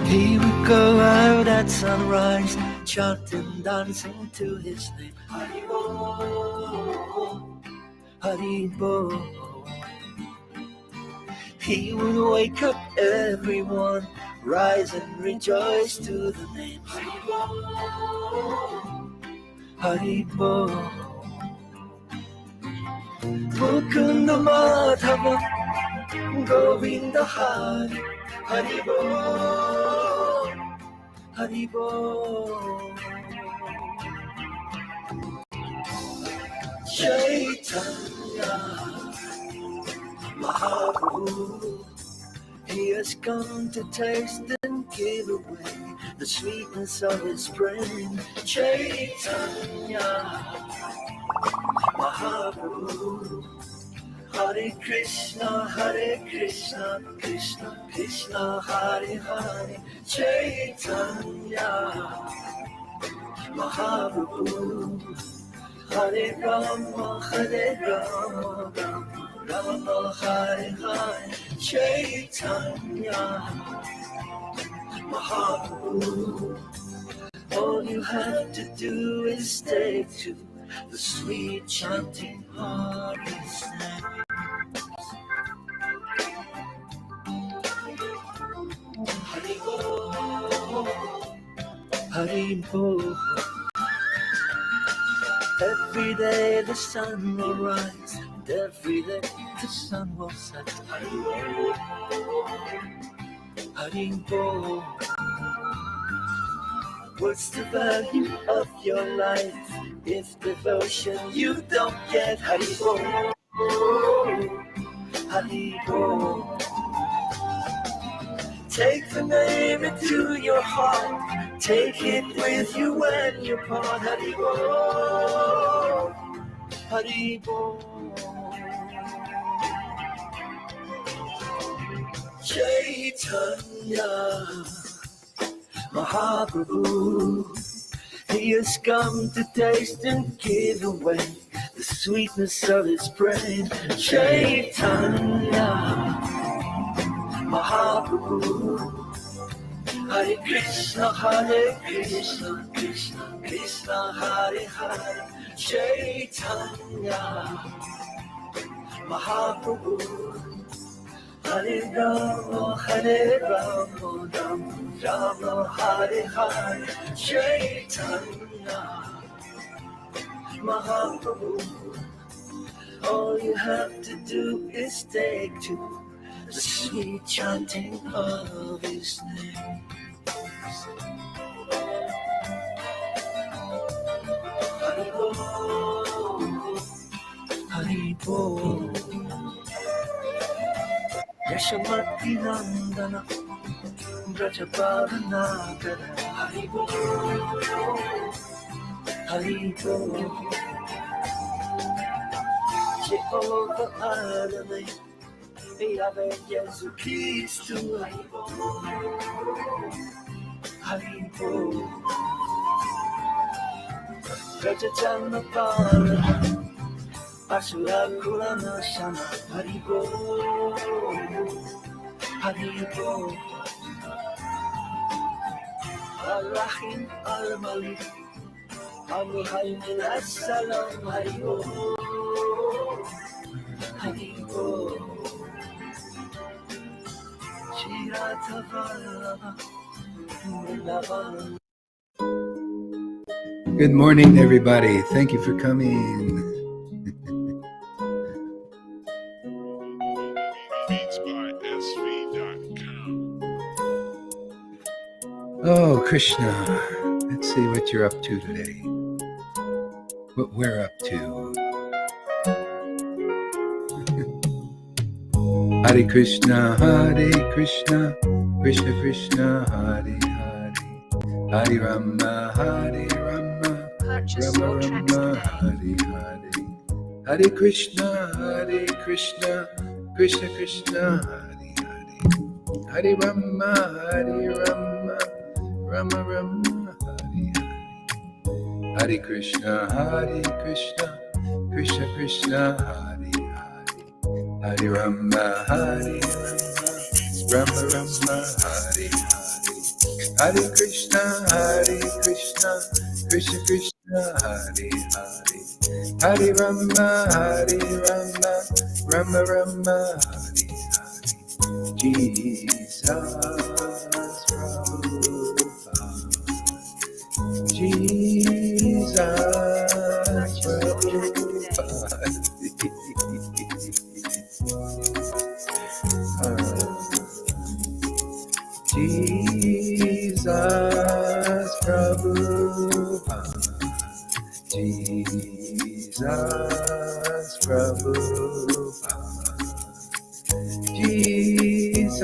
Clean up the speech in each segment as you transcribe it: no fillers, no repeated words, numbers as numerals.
He would go out at sunrise, chanting, dancing to his name. Haribo, Haribo. He would wake up everyone, rise and rejoice to the name. Haribo, Haribo. Mukunda Madhava, Govinda Hari, Haribo, Haribo. Chaitanya Mahaprabhu, he has come to taste and give away the sweetness of his brain. Chaitanya Mahaprabhu, Hare Krishna, Krishna Krishna, Hare Hare. Chaitanya Mahaprabhu, Hare Rama, Rama Hare Hare. Chaitanya Mahaprabhu, all you have to do is take to the sweet chanting of his name. Haribo, Haribo. Every day the sun will rise, and every day the sun will set. Haribo, Haribo. What's the value of your life if devotion you don't get? Haribo, Haribo. Take the name into your heart, take it with you when you part. Haribo, Haribo. Chaitanya Mahaprabhu, he has come to taste and give away the sweetness of his brain. Chaitanya Mahaprabhu, Hare Krishna, Krishna Krishna, Hare Hare. Chaitanya Mahaprabhu, Hare Rama, Rama Hare Hare. Chaitanya Mahaprabhu, all you have to do is take to the sweet chanting of his name. Haribo, Haribo. Yashamati Nandana, Brajapadanagara. Haribo, Haribo. Jehovah Adonai, Yahweh Jesus Christ. Haribo, Haribo. Rajajana Para, Asura Kurana Shana. Haribo, Haribo. Al-Rahim Al-Malik, Al-Muhaymin As-Salam. Haribo, Haribo. Good morning, everybody. Thank you for coming. Oh, Krishna. Let's see what you're up to today. What we're up to. Hare Krishna, Krishna Krishna, Hare Hare. Hare Rama, Rama Rama, Hare Hare. Hare Krishna, Krishna Krishna, Hare Hare. Hare Rama, Rama Rama, Hare Hare. Hare Krishna, Krishna Krishna, Hare Hare. Hare Rama, Rama Rama, Hare Hare. Hare Krishna, Krishna Krishna, Hare Hare, Hare Rama, Rama Rama, Hare Hare. Jesus Prabhupada, Jesus Prabhupada. Jesus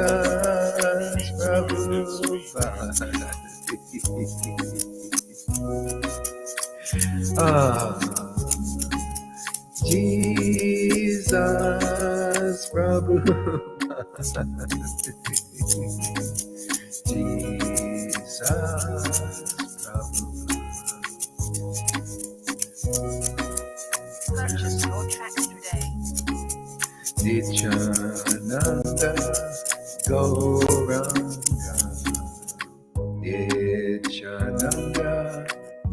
Prabhupada, Jesus Prabhupada, Jesus Prabhupada. Jesus Prabhupada, Jesus Prabhupada. Purchase your tracks today. Nityananda Gauranga, Nityananda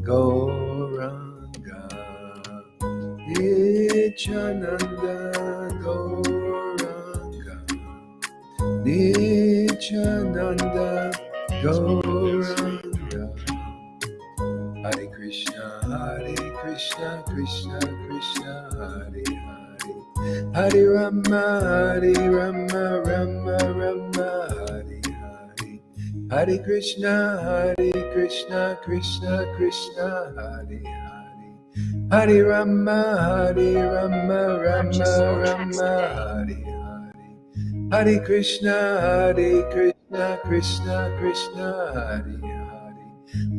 Gauranga, Nityananda Gauranga, Nityananda Gauranga. Hare Krishna, Krishna Krishna, Hare Hare, Hare Rama, Rama Rama, Hare Hare, Hare Krishna, Krishna Krishna, Hare Hare, Hare Rama, Rama Rama, Hare Hare, Hare Krishna, Krishna Krishna, Hare Hare,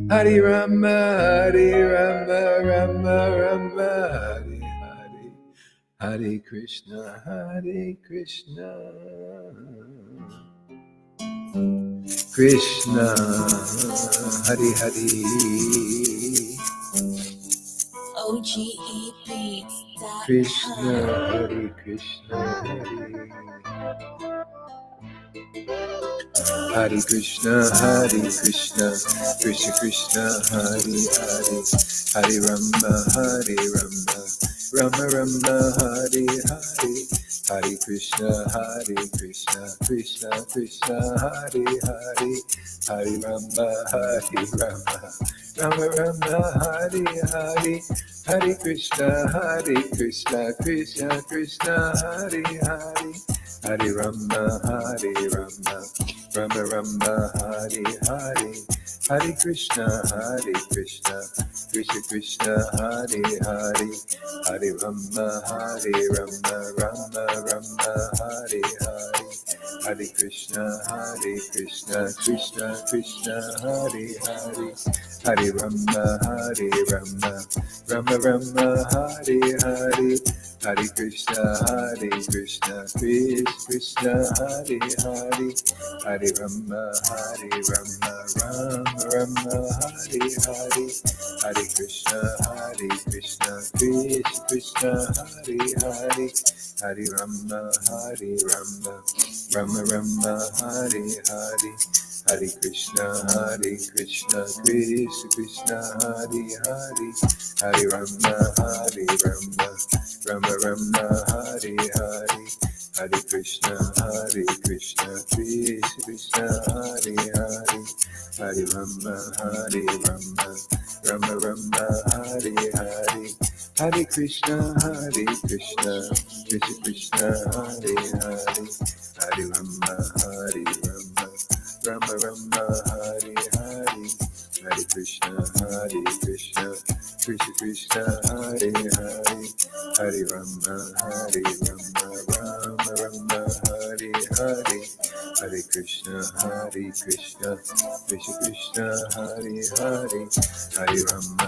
Hare Rama, Rama Rama, Hare Hare, Hare Krishna, Krishna Hare Hare. OGEbeats.com. Krishna Hare Krishna, Hare Krishna, Krishna Krishna, Hare Hare, Hare Rama, Rama Rama, Hare Hare, Hare Krishna, Krishna Krishna, Hare Hare, Hare Rama, Rama Rama, Hare Hare, Hare Krishna, Krishna Krishna, Hare Hare, Hare Rama, Rama Rama, Hare Hare, Hare Krishna, Krishna Krishna, Hare Hare, Hare Rama, Rama Rama, Hare Hare, Hare Krishna, Krishna Krishna, Hare Hare, Hare Rama, Rama Rama, Hare Hare, Hare Krishna, Krishna Krishna, Hare Hare, Hare Rama, Rama Rama, Hare Hare, Hare Krishna, Krishna Krishna, Hare Hare, Hare Rama, Rama Rama, Hare Hare, Hare Krishna, Krishna Krishna, Hare Hare, Hare Rama, Rama Rama, Hare Hare, Hare Krishna, Krishna Krishna, Hare Hare, Hare Rama, Rama Rama, Hare Hare, Hare Krishna, Krishna Krishna, Hare Hare, Hare Rama, Rama Rama, Hare Hare, Hare Krishna, Krishna Krishna, Hare Hare, Hare Rama, Rama Rama, Hare Hare, Hare Krishna, Krishna Krishna, Hare Hare, Hare Rama,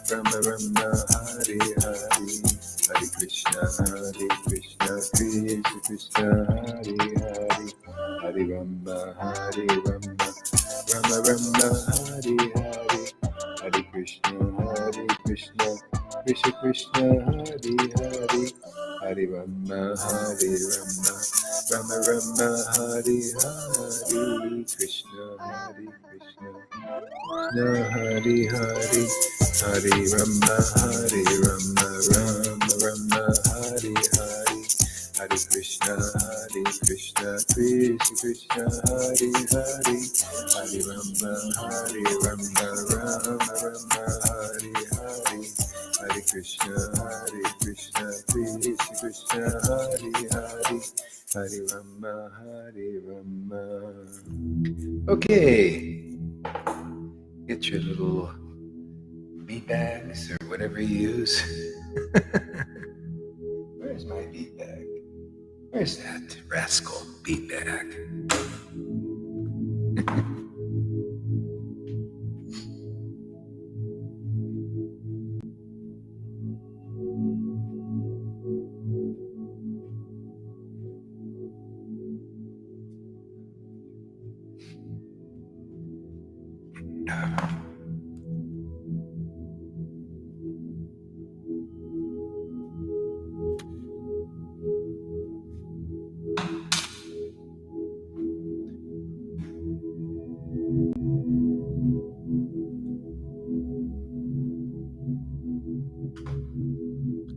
Rama Rama, Hare Hare, Hare Krishna, Krishna Krishna, Hare Hare, Hare Rama, Rama Rama, Hare Hare, Hare Krishna, Krishna Krishna, Hare Hare, Hare Rama, Rama Rama Hare Hare Krishna Hare Krishna Hare Hare Hare Rama Rama Rama Hare Hare Hare Krishna Krishna Krishna Hare Hare Hare Rama Rama Rama Hare Hare Hare Krishna Krishna Krishna Hare Hare Hare Rama Rama. Okay, get your little bead bags or whatever you use. Where's my bead bag? Where's that rascal bead bag?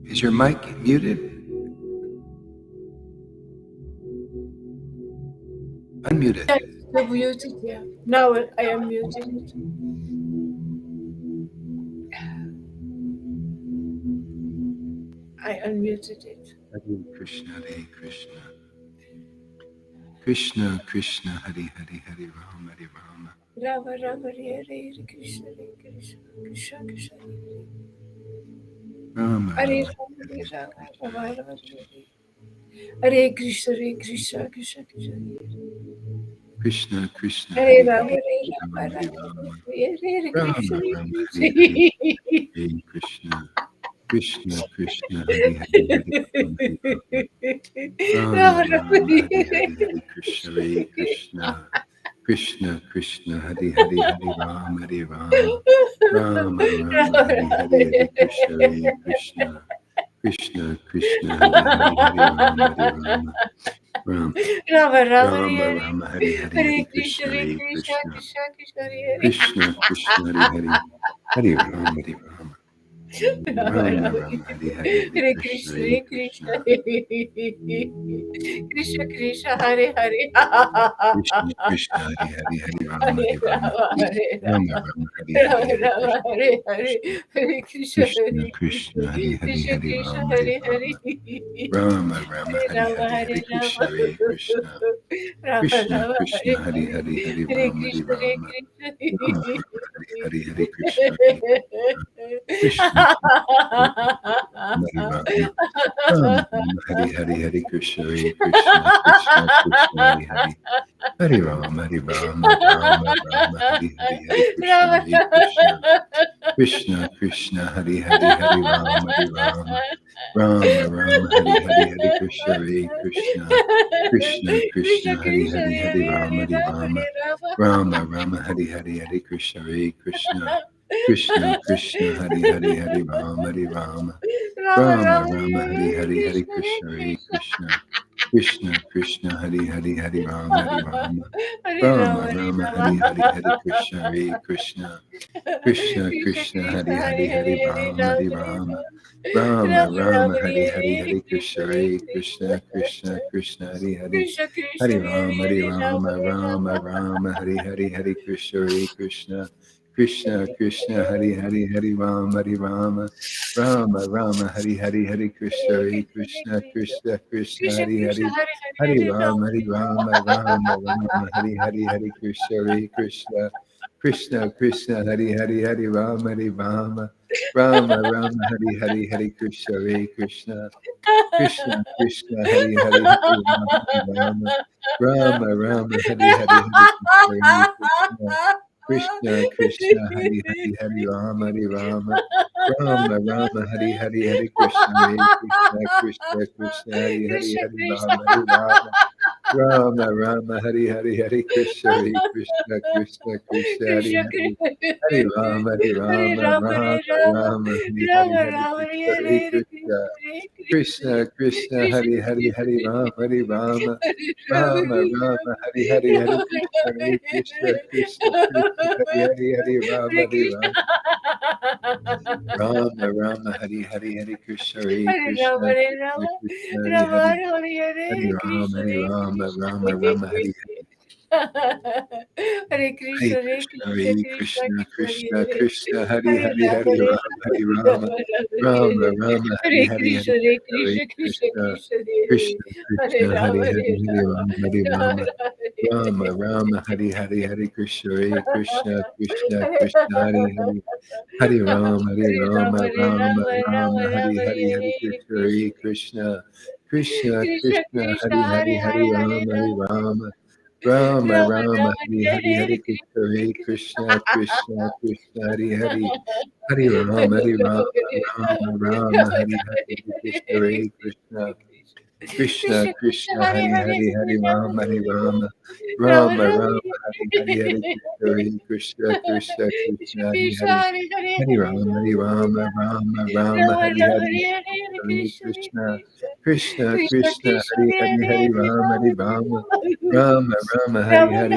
Is your mic muted? Unmuted. Yes, you're muted, yeah. Now I am muted. I unmuted it. Hare Krishna, Hare Krishna. Krishna, Krishna, Hare Hare, Hare Rama, Hare Rama. Rama Rama Hare Hare Krishna Hare Krishna Krishna Krishna Hare Rama, Hare Rama Hare Rama Rama Rama Hare Krishna Krishna Krishna Krishna Krishna, Krishna, Hare Rama Hare Rama Rama Hare Krishna Krishna, Krishna, Krishna, Hare Hare, Rama, Rama, Hare Hare, Krishna, Hare Krishna, Krishna, Krishna, Hare Hare, Hare Rama, Hare Rama, Rama, Rama, Hare Hare, Krishna, Hare Krishna, Krishna, Krishna, Hare Hare, Hare Rama, Hare Rama, Rama Rama Rama, Hare Hare, Krishna, Hare Krishna, Krishna, Krishna, Hare Hare, Hare Rama, Hare Rama. Rama Rama Hare Hare Krishna Krishna Krishna Krishna Hare Hare Krishna Krishna Hare Hare Hare Rama Hare Rama Rama Rama Hare Hare Hare Krishna Krishna Krishna Hare Hare Hare Rama Hare Rama Rama Hare Hare Krishna Hare Krishna Krishna Krishna Hare Hare Hare Rama Hare Rama Rama Rama Hare Hare Krishna Krishna Hare Hare Hare Krishna Hare Krishna Krishna Krishna Hare Hare Hare Rama Rama Rama Hare Hare Hare Krishna Krishna Krishna Hare Hare Hare Rama Rama Rama Hare Hare Hare Krishna Hare Krishna Krishna Krishna Hare Hare Hare Rama Rama Rama Hare Hare Hare Krishna Hare Krishna Krishna Krishna Hare Hare Hare Rama Rama Rama Hare Hare Hare Krishna Hare Krishna Krishna Krishna Hare Hare Hare Rama Rama Rama Hare Hare Hare Krishna Hare Krishna Krishna Krishna Hare Hare Hare Rama Rama Rama Hare Hare Hare Krishna Hare Krishna Krishna Krishna Hare Hare Hare Rama Rama Hare Hare Hare Krishna Hare Krishna Krishna Krishna Hare Hare Hare Rama Rama Rama Hare Hare Hare Krishna Hare Krishna Krishna Krishna Hare Hare Hare Rama Rama Hare Hare Hare Krishna Hare Krishna Krishna Krishna Hare Hare Hare Rama Rama Hare Hare Hare Krishna Hare Krishna Krishna Krishna Hare Hare Hare Rama Rama Hare Hare Hare Krishna Krishna Hare Hare Hare Rama Rama Rama Hare Hare Hare Krishna Hare Krishna Krishna Krishna Hare Hare Hare Rama Rama Rama Hari Hari Hari Krishna Hari Krishna Krishna Krishna Hari Krishna Hari Krishna Hari Rama Hari Hare Rama Rama Rama Hare Rama Rama Hari Hari Rama Hari Rama Krishna Hare Hari Hare Krishna Krishna Krishna Krishna Krishna Hari Hari Hari Rama Hari Rama Rama Rama Hari Hari Hari Krishna Hari Krishna Krishna Krishna Hari Hari Hari Rama Hare Hari Rama Krishna Rama Rama Hari Hari Hari Krishna Hari Hare Rama Krishna Hare Krishna Rama Krishna Hari Rama Hari Hare Hare Hari Rama Krishna Hari Hare Rama Krishna Rama Rama Hari Hare Hare Krishna Hare Krishna, Krishna Hare Krishna Krishna, Krishna Krishna Hare Krishna, Hare Hare Hare, Rama Hare Hare Rama, Hare Rama, Rama Rama Hare Rama, Hare Hare Hare, Hare Krishna Hare Hare Krishna Krishna Krishna, Krishna Hare Krishna Hare Krishna, Hare Rama Hare, Hare Hare Rama, Hare Rama, Rama Rama, Hare Hare, Hare Krishna, Hare Krishna, Krishna Krishna, Hare Hare, Hare Rama, Hare Rama, Rama Rama, Hare Hare, Hare Krishna, Hare Krishna, Krishna Krishna Krishna, Krishna Hare Hare Hare, Hare Hare Hare Rama, Hare Rama Rama, Rama Rama Rama, Rama Hare Hare, Hare Hare Krishna, Hare Krishna, Krishna Krishna, Hare Hare, Hare Rama, Hare Rama, Rama Rama, Hare Hare,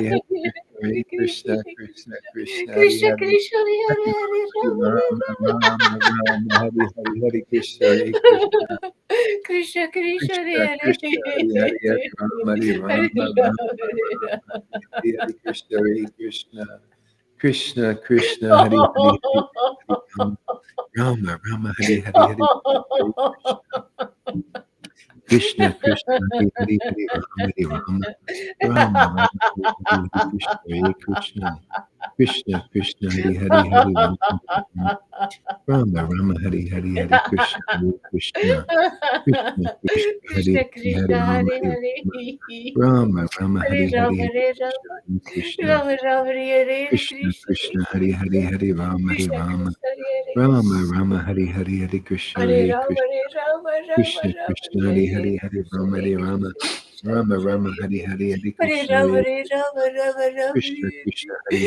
Hare Krishna, Hare Krishna, Krishna Krishna Krishna Krishna, Hare Hare Hare Hare, Hare Hare Rama Rama, Hare Rama, Rama Rama Rama Rama, Hare Hare, Hare Krishna, Hare Krishna, Krishna Krishna, Krishna Hare Krishna Hare, Hare Hare Hare Hare Rama, Hare Rama, Rama Rama, Rama Hare Rama Hare, Hare Hare Hare Krishna Krishna, Krishna Krishna Krishna Krishna, Krishna Hare Hare, Hare Hare Hare Rama, Rama Hare Rama, Rama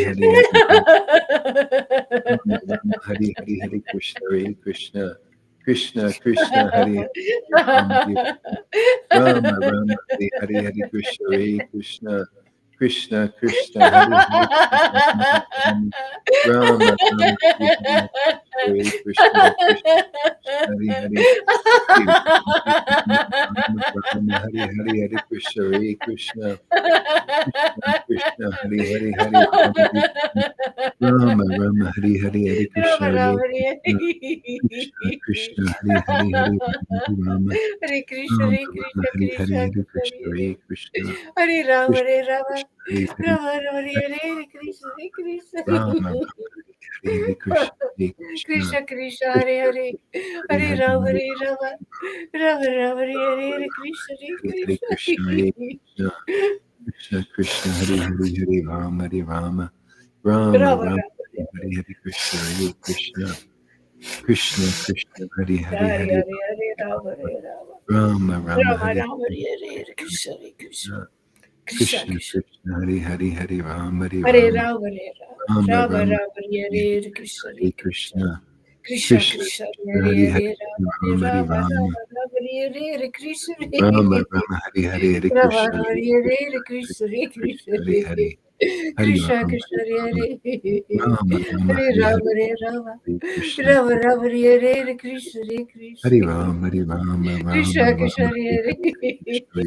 Rama Rama, Hare Rama Hare, Hare Rama Krishna, Hare Krishna, Krishna Krishna, Hare Krishna Hare, Krishna Hare Hare Hare Rama, Rama Rama, Hare Hare, Hare Krishna, Hare Krishna, Rama Krishna Krishna Krishna Hare Krishna, Hare Hare, Hare Rama, Hare Hare Rama, Rama Rama Rama, Hare Hare Krishna, Hare Krishna, Krishna Krishna, Hare Hare, Hare Rama, Rama Rama, Hare Hare, Hare Hare Krishna, Krishna Krishna, Hare Hare, Hare Rama, Hare Rama, Rama Rama, Hare Hare, Hare Krishna, Hare Krishna, Krishna Krishna, Hare Hare, Hare Rama, Hare Rama, Rama Rama, Hare Hare, Hare Krishna, Hare Krishna, Krishna Krishna, Hare Krishna Hare, Krishna Hare Rama, Hare Hare Hare Rama, Rama Rama, Hare Hare Hare, Rama Hare Hare Krishna, Rama Hare Krishna, Rama Rama Hare Hare Krishna Krishna Krishna, Hare Hare, Hare Rama, Hare Krishna Rama, Krishna Hare Rama Rama, Hare Hare, Hare Krishna, Hare Hare Rama Krishna, Hare Rama Rama Krishna Rama Krishna, Hare Hare Hare Hare, Hare Krishna Rama, Hare Hare Rama, Krishna Rama Krishna Rama, Hare Hare, Hare Hare Krishna, Rama Hare Hare Rama Rama Rama Krishna Hare Krishna, Hare Hare, Hare Rama, Rama Rama, Hare Hare, Hare Krishna, Hare Krishna, Krishna Krishna, Hare Hare, Hare Rama, Hare Rama Rama, Hare Hare, Hare Krishna, Hare Krishna, Krishna Krishna, Hare Hare, Hare Rama, Rama Rama, Hare Hare, Hare Krishna, Krishna Krishna, Hare Hare, Hare Rama, Rama Rama, Hare Hare, Hare Krishna, Hare Krishna, Krishna Krishna, Hare Hare, Hare Rama, Rama Rama, Hare Hare, Hare Krishna, Rama Hare Rama Krishna, Krishna Krishna, Hare Hare, Hare Rama, Hare Krishna Rama Hare Rama, Krishna Hare Hare, Krishna Hare Krishna Krishna,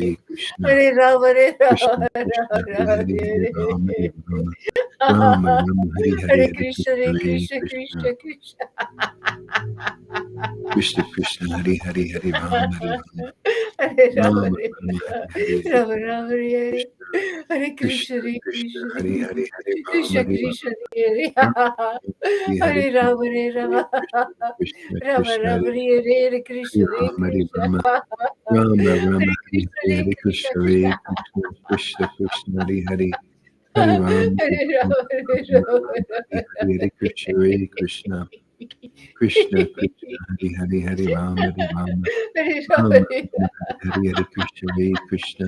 Hare Krishna, Hare Rama Krishna Hare Rama Krishna, Hare Hare, Rama Rama Hare Krishna Hare Krishna Rama Rama, Hare Hare, Krishna, Hare Krishna, Krishna Krishna Hare Krishna Hare Krishna, Hare Hare Hare, Rama Hare Hare Rama Rama Rama Hare Krishna Hare Hare, Hare Krishna, Hare Krishna, Krishna Krishna, Hare Hare, Hare Rama, Hare Rama, Rama Rama Rama, Rama Hare Hare, Hare Krishna, Hare Krishna, Krishna Krishna, Hare Hare, Hare Hare Hare Hare Rama Hare Rama Rama Rama, Rama Hare Rama Hare, Hare Krishna Hare Krishna Krishna Krishna Krishna Krishna Krishna, Hare Hare, Hare Rama, Hare Hare Rama, Rama Hare Rama Rama Rama Rama, Rama Hare Hare Krishna Hare, Hare Krishna Krishna Krishna Krishna Krishna Krishna, Hare Hare Hare Hare, Rama Rama, Hare Rama Rama, Rama Rama Hare Krishna Rama Rama, Hare Hare, Hare Rama Krishna, Rama Hare Hare Krishna, Krishna Hare Krishna Krishna Hare Hare, Hare Krishna Rama, Krishna Hare Hare Rama, Hare Rama Rama, Hare Hare Rama Hare, Hare Rama Hare Krishna, Rama Rama Hare Krishna Hare Hare Krishna Rama, Hare Rama, Rama Krishna Rama, Krishna Hare Hare Hare, Hare Krishna, Hare Krishna, Hare Rama Hare Krishna Rama Krishna, Rama Hare Rama Hare, Hare Rama, Hare Hare Rama, Rama Rama, Hare Hare, Hare Hare Krishna Krishna, Hare Hare Krishna Krishna, Krishna Krishna Krishna Krishna, Hare Hare, Hare Rama, Hare Rama, Hare Rama Rama Hare Rama, Hare Hare, Hare Rama Rama Hare Krishna, Hare Krishna Krishna Hare Krishna, Krishna Hare Hare, Hare Rama, Krishna Hare Rama, Krishna Hare Rama Hare Hare, Hare Rama Hare Hare Rama Krishna, Rama Krishna Rama Hare Hare Hare Krishna Hare Rama, Hare Krishna Rama, Rama Rama, Hare Hare Krishna Hare, Hare Hare Krishna Krishna, Krishna Hare Krishna, Krishna Krishna, Hare Hare, Hare Hare Rama, Hare Rama, Rama Hare Rama Rama Rama, Hare Hare, Hare Krishna, Hare Krishna, Krishna Krishna, Hare Hare, Hare Rama, Hare Rama, Hare Rama Rama Hare Rama, Hare Hare, Hare Krishna, Hare Krishna,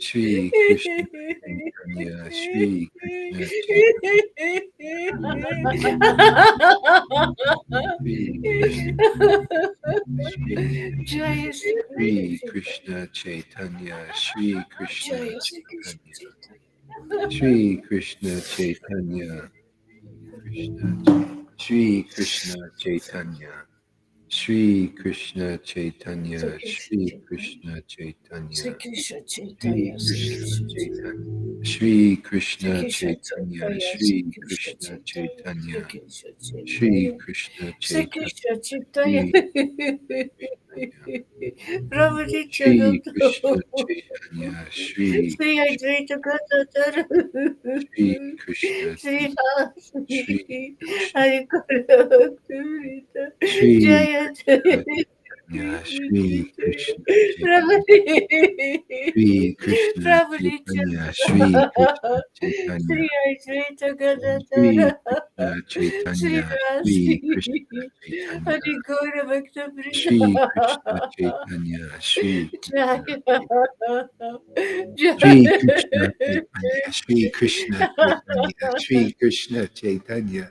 Shri Krishna Chaitanya, Shri Krishna Chaitanya, Shri Krishna, Jaya Sri Shri Krishna Krishna Chaitanya, Shri Krishna Jaya Sri Krishna Chaitanya, Chaitanya. Shri Krishna Chaitanya, Krishna, Shri Krishna Chaitanya, Shri Krishna Sri Chaitanya, Krishna Shri Chaitanya. Krishna Sri Chaitanya, Krishna Shri Chaitanya. Sri Krishna Krishna Chaitanya, Chaitanya. Shri Sri Krishna Krishna Chaitanya, Chaitanya. Sri Shri Krishna Krishna Chaitanya. Sri Chaitanya, Krishna Shri Chaitanya. Krishna Sri Chaitanya, Krishna Chaitanya. Shri Chaitanya, Brahma Shri Nityananda. Krishna Chaitanya, Shri Sri Advaita Gadadhara. Shri Krishna Sri Shri Vasudeva. Krishna Hari Krishna. Shri Jaya Krishna Jaya. Chaitanya, Shri Krishna Brahma Chaitanya, Shri Krishna Brahma Chaitanya, Shri Krishna Nityananda. Chaitanya, Sri Advaita Gadadhara. Shri Krishna Sri Chaitanya, Shri Krishna Vasi. Chaitanya, Hari Gaura Bhakta Shri Krishna Vrinda. Chaitanya, Shri Krishna Jaya. Shri Jaya. Krishna Chaitanya, Shri Krishna Chaitanya, Shri Krishna Chaitanya,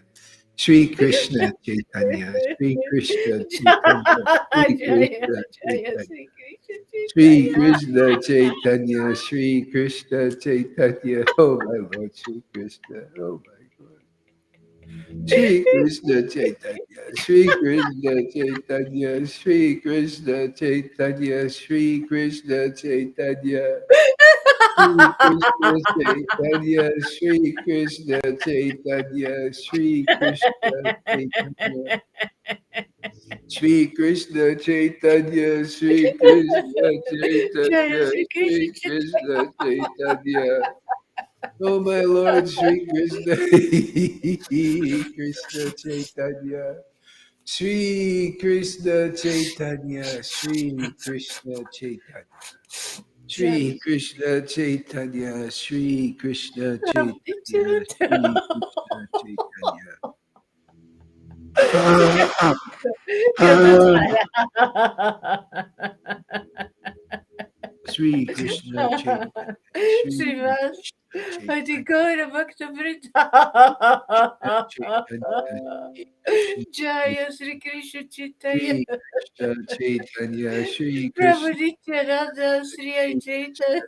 Shri Krishna Chaitanya, Shri Krishna Chaitanya, Shri Jaya. Krishna Jaya Chaitanya, Sri Krishna Shri Chaitanya. Krishna Chaitanya, Shri Krishna Chaitanya, oh my Lord, Shri Krishna, oh my God. Shri Krishna Chaitanya, Shri Krishna Chaitanya, Shri Krishna Chaitanya, Shri Krishna Chaitanya, Shri Krishna Chaitanya, Shri Krishna Chaitanya, Shri Krishna Chaitanya, Shri Krishna Chaitanya, Shri Krishna Jaya Chaitanya, Sri Shri Krishna Krishna Chaitanya. Oh my Lord, Shri Krishna, Krishna Chaitanya, Shri Krishna Chaitanya, Shri Krishna Chaitanya. Jaya Shri Krishna Chaitanya, Shri Krishna Chaitanya, Shri Ramachandra. Krishna Chaitanya. Gadadhara. Sri Krishna Chaitanya, Sri Srivas. Krishna Hari Chaitanya, Gaura Bhakta Krishna Chaitanya, Sri Krishna Jaya Sri Krishna Chaitanya. Sri Krishna Chaitanya, Sri Prabhu Krishna Nityananda Sri Sri Chaitanya.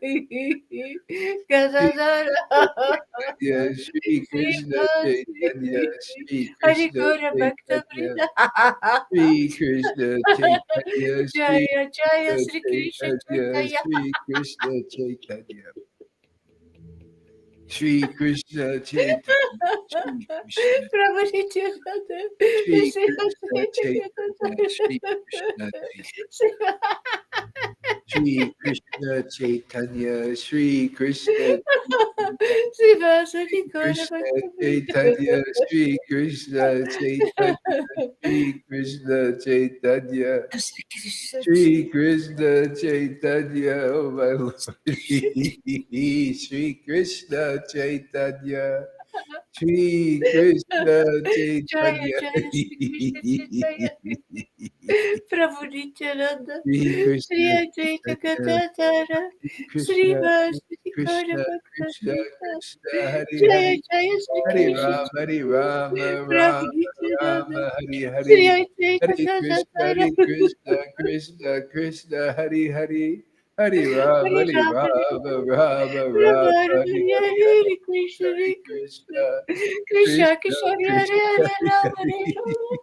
Sri Gadadhara. Chaitanya, Sri Krishna Srivas. Chaitanya, Sri Hari Krishna Gaura Bhakta Chaitanya, Sri Krishna Chaitanya, Sri Jaya Jaya Krishna Sri Krishna Chaitanya, Chaitanya. Sri Krishna Chaitanya, Sri Krishna Chaitanya, Sri Krishna, Prabhu Nityananda Sri Sri Krishna Chaitanya, Sri Krishna Chaitanya, Chaitanya. Sri Krishna Chaitanya, Sri Krishna Chaitanya, Srivasari Gaura Krishna Bhakta Chaitanya, Sri Krishna Chaitanya, Sri Krishna Chaitanya, Sri Krishna Sri Krishna Chaitanya, oh my Lord, Sri Krishna Chaitanya, Sri Krishna Jaya Chaitanya, Jaya Sri Krishna Chaitanya. Prabhu Nityananda Sri Sri Krishna Advaita Chaitanya, Gadadhara Sri Krishna, Vasari Gaura Krishna, Bhakta Krishna, Krishna, Hari Jaya Hari, Jaya Sri Hari Krishna Rama, Hari Rama, Prabhu Rama, Nityananda Rama, Hari Sri Hari, Advaita Hari Krishna, Gadadhara Hari Krishna, Krishna, Krishna, Hari Hari, Hari Rama, Hare Hari Rama Rama, Rama, Rama, Rama Hari Hare Hari, Hare Hari Krishna Krishna, Hari Hare Krishna Krishna, Krishna Krishna, Krishna Hare Krishna, Hare Hari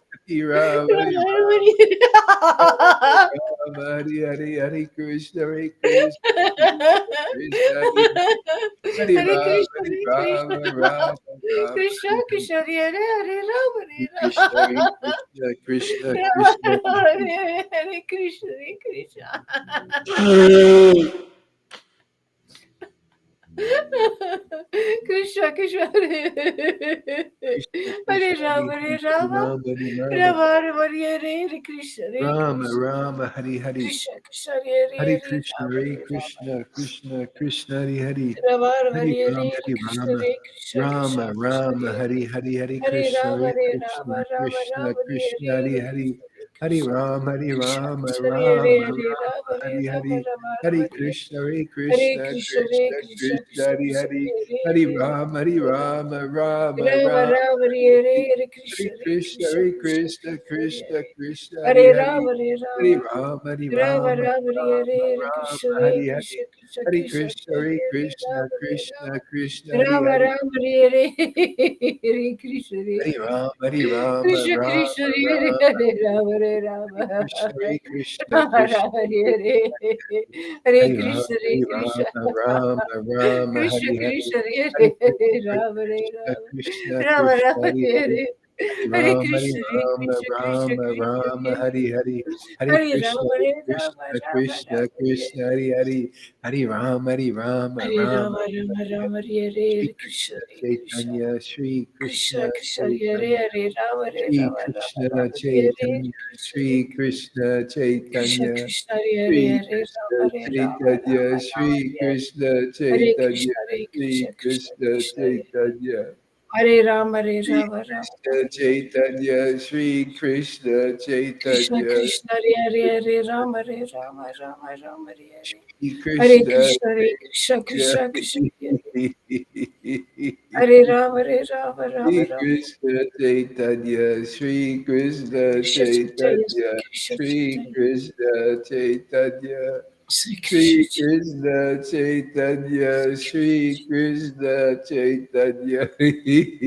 Rama Hare Hari, Rama Hari Rama, Hari Rama Rama, Hare Rama, Hari Hari, Hari Krishna, Hari Krishna, Krishna, Krishna, Hari Hari Hare Rama, Krishna Hari Hare Krishna Rama, Rama, Rama, Krishna Hari Hari. Krishna Hare Hare Rama Hare Hare Krishna, Hare Rama Krishna, Krishna, Krishna, Rama Hare Hare Krishna Hare Krishna Hare. Krishna Krishna Hare Krishna, Krishna, Hare Hare Rama Hare Krishna, Rama Rama, Hare Rama, Rama Rama Hare Hare Krishna Hare Rama, Krishna Rama, Hare Hare, Krishna Krishna Hare Hare Hare Krishna, Rama Hare Hare Rama Krishna, Krishna, Krishna, Hare Hare, Rama Rama Hare Hare Rama, Hare Hare Krishna Rama, Hare Krishna Krishna Rama, Krishna Rama, Hare Hare Hare, Hare Hare Krishna, Rama Hare Hare Krishna, Rama Rama Krishna, Rama Hare Krishna, Hare Hare Hare, Krishna Hari Ram, Hari Krishna Ram, Krishna Hare Ram, Hare Ram, Rama Hare Hari Rama Hari, Rama Hari Rama Hare Krishna, Hari Hare Krishna, Krishna Krishna, Hare Krishna Krishna, Krishna Hari Krishna Hari, Hare Hari Hare Ram, Hari Ram, Ram, Rama Ram, Rama Hare Hare Hare Hare Krishna, Krishna Hare Krishna Krishna, Krishna Krishna, Hare Krishna, Hari Hare Hari, Rama Hare Hari Rama Ram, Hari Rama Ram, Rama Hare Ram, Hare Ram, Krishna Hare Hari Hari, Krishna Krishna Hari Krishna Krishna, Hari Hare Krishna, Rama Hare Krishna, Rama Krishna, Hari Rama Hari, Rama Hare Hare Krishna Hari Hare Ram, Hari Ram, Krishna Ram, Krishna Hare Ram, Hare Rama Hare Hari Rama Krishna, Hari Krishna, Rama Krishna, Rama Krishna, Hare Hare Hari Ram, Krishna Hare Hari Ram, Krishna Ram, Ram, Krishna Hari Hari, Krishna Hare Hari Hare Krishna, Rama Hare Krishna, Rama Krishna, Rama Krishna, Rama Hari Hari, Hare Hari Hare Ram, Hari Krishna Hare Ram, Krishna Ram, Krishna Krishna Ram, Hare Hari Hari, Hari Hare Krishna, Rama Hari Hare Rama Krishna, Rama Krishna, Rama Hare Krishna, Hari Hari, Hari Ram, Hari Ram, Hare Ram, Rama Rama Rama Hare Shri Hare Krishna Krishna Hare Krishna Chaitanya, Shri Krishna Krishna Krishna Hare Chaitanya, Hare Rama Hare Shri Rama Rama Krishna Rama Hare Chaitanya, Krishna Shri Krishna Krishna Chaitanya, Krishna Hare Shri Hare Krishna Rama Hare Rama Chaitanya, Rama Rama Shri Hare Krishna Hare Chaitanya, Krishna Hare Shri Krishna Krishna Krishna Krishna Chaitanya, Hare Rama Hare Shri Rama Rama Krishna Chaitanya, Shri Krishna Krishna Chaitanya, Krishna Hare Hare Rama Hare Rama Rama Rama Hare Shri Hare Krishna Krishna Hare Krishna Krishna Krishna Hare Chaitanya. Hare Rama Hare Rama Rama Shri Rama Krishna Chaitanya, Shri Krishna Krishna Chaitanya Chaitanya, Krishna Shri Chaitanya Krishna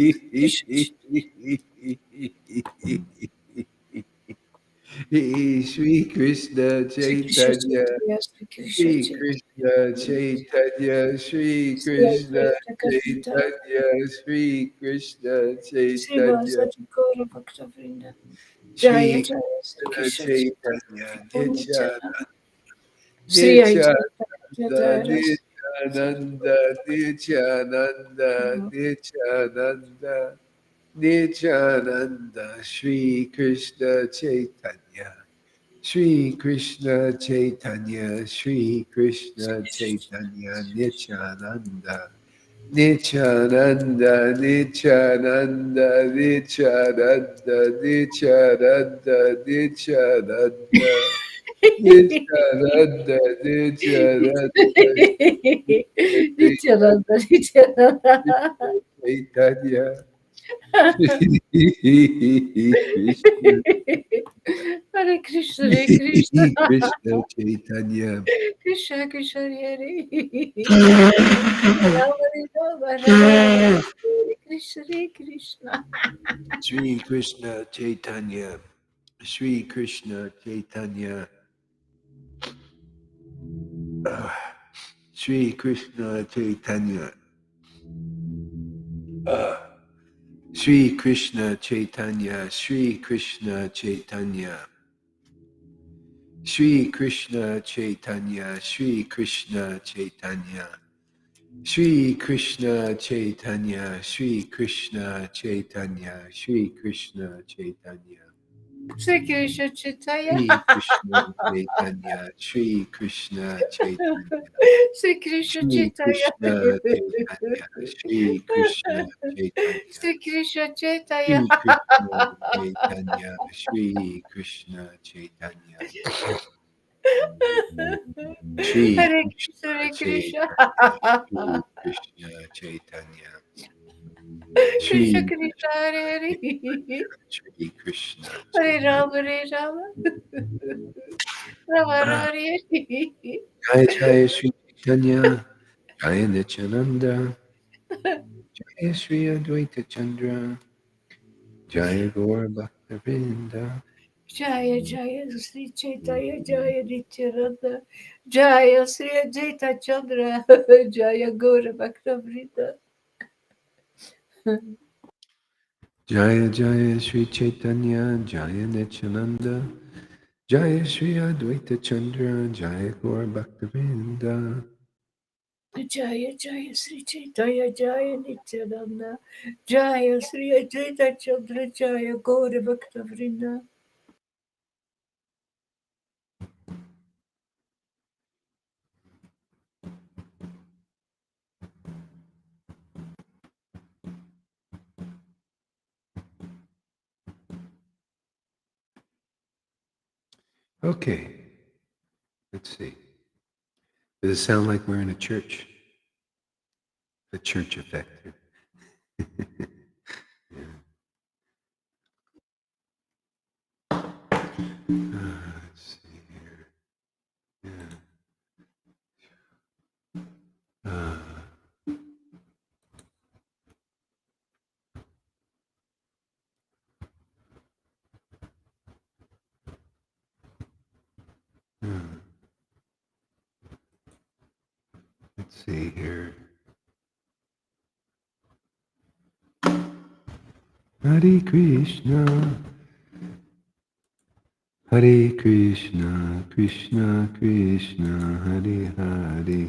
Chaitanya, Sri Krishna Shri Krishna Chaitanya, Shri Krishna Chaitanya, Krishna Shri Krishna Sri Krishna Chaitanya, Chaitanya Sri Krishna Shri Chaitanya Krishna Chaitanya, Shri Sri Krishna Advaita Kadita Chaitanya, Shri Krishna Sri Chaitanya, Vasati Gaura Bhakta Vrinda Jaya Shri Jaya Sri Krishna Krishna Chaitanya Chaitanya, Prabhu Nityananda Sri Advaita Nityananda, Gadadara Nityananda, Nityananda, Nityananda, Nityananda, Shri Krishna Chaitanya, Shri Krishna Chaitanya, Shri Krishna Chaitanya, Nityananda. Nityananda, Nityananda, Nityananda, Nityananda, Nityananda, Nityananda, Nityananda, Nityananda Nityananda Chaitanya, Krishna, Hare Krishna Hare Krishna Krishna Chaitanya, Krishna Krishna Hare Rama Rama Rama Rama Hare Krishna Hare Krishna Sri Krishna Chaitanya, Sri Krishna Chaitanya, Sri Krishna Chaitanya, Sri Krishna Chaitanya, Sri Krishna Chaitanya, Sri Krishna Chaitanya, Sri Krishna Chaitanya, Sri Krishna Chaitanya, Sri Krishna Chaitanya, Sri Krishna Chaitanya. Sri Krishna Chaitanya Sri Krishna Chaitanya, Sri Krishna Chaitanya, Sri Krishna Sri Chaitanya Krishna Chaitanya, Sri Krishna Chaitanya, Sri Krishna Chaitanya Sri Krishna Chaitanya, Sri Krishna Chaitanya, Sri Hare Krishna Krishna Hare Krishna Chaitanya, Sri Krishna Chaitanya, Krishna Sri Krishna Hare Hare Sri Krishna Hare Chaitanya. Rama Hare Rama Rama Rama Hare Jaya Jaya Sri Chaitanya, Jaya Nityananda, Jaya Sri Advaita Chandra, Jaya Gaura Bhakta Vrinda. Jaya Jaya Sri Chaitanya Jaya Nityananda Jaya Sri Ajita Chandra Jaya Gaura Bhakta Vrita Jaya Jaya Sri Chaitanya, Jaya Nityananda, Jaya Sri Advaita Chandra, Jaya Gaura Bhakta Vrinda. Jaya Jaya Sri Chaitanya Jaya Nityananda Jaya Sri Ajita Chandra Jaya Gaura Bhakta Vrinda Okay, let's see. Does it sound like we're in a church? The church effect here. Yeah. Let's see here. Yeah. Hmm. Let's see here. Hare Krishna, Hare Krishna, Krishna Krishna, Hare Hare,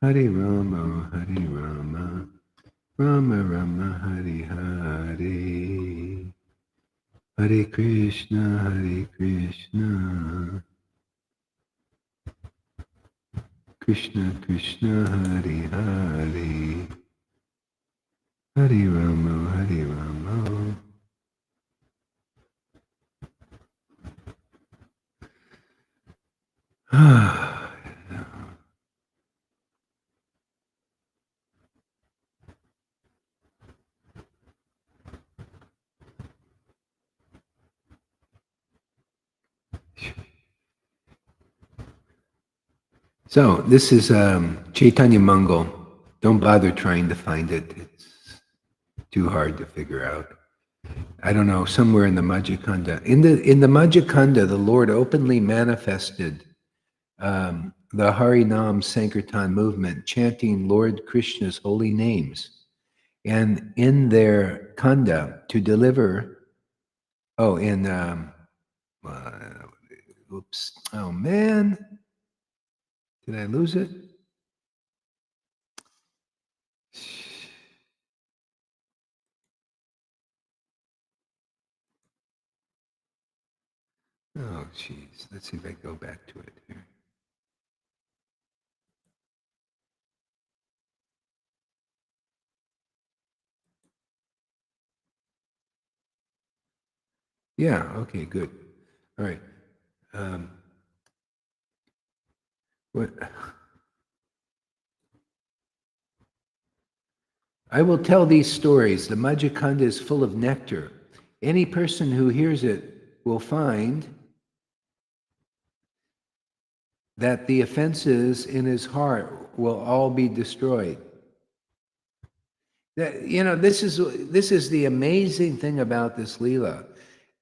Hare Rama, Hare Rama, Rama Rama, Hare Hare, Hare Krishna, Hare Krishna, Krishna Krishna, Hare Hare, Hare Rama, Hare Rama. So this is Chaitanya Mangal. Don't bother trying to find it. It's too hard to figure out. I don't know, somewhere in the Majjhikanda. In the Majjhikanda, the Lord openly manifested the Harinam Sankirtan movement, chanting Lord Krishna's holy names. And in their kanda to deliver, oops, oh man, did I lose it? Oh, geez. Let's see if I go back to it here. Yeah, okay, good. All right. What? I will tell these stories. The Majjhikanda is full of nectar. Any person who hears it will find that the offenses in his heart will all be destroyed. This is the amazing thing about this Leela.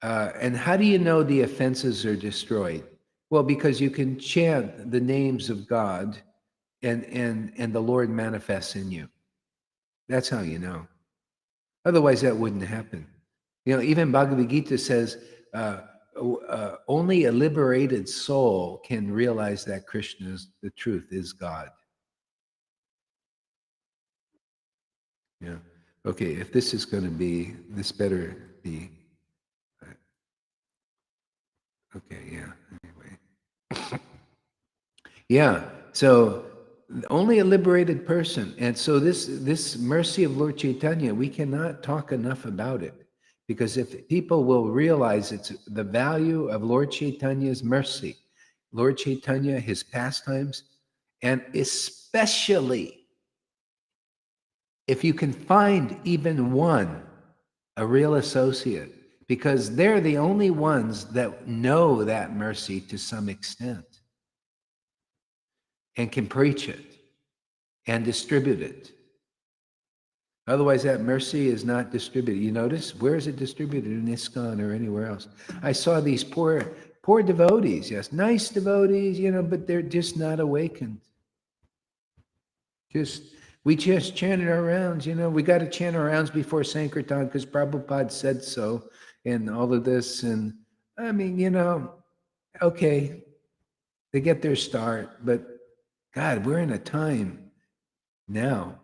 And how do you know the offenses are destroyed? Well, because you can chant the names of God and the Lord manifests in you. That's how you know. Otherwise, that wouldn't happen. Even Bhagavad Gita says only a liberated soul can realize that Krishna is the truth, is God. Yeah. Okay, if this is going to be, this better be. Okay, yeah. Anyway. Yeah. So only a liberated person. And so this mercy of Lord Chaitanya, we cannot talk enough about it. Because if people will realize it's the value of Lord Chaitanya's mercy, Lord Chaitanya, his pastimes, and especially if you can find even one, a real associate, because they're the only ones that know that mercy to some extent and can preach it and distribute it. Otherwise, that mercy is not distributed. You notice? Where is it distributed? In ISKCON or anywhere else? I saw these poor devotees, yes, nice devotees, but they're just not awakened. We just chanted our rounds, we got to chant our rounds before Sankirtan because Prabhupada said so, and all of this. And I mean, okay, they get their start, but God, we're in a time now.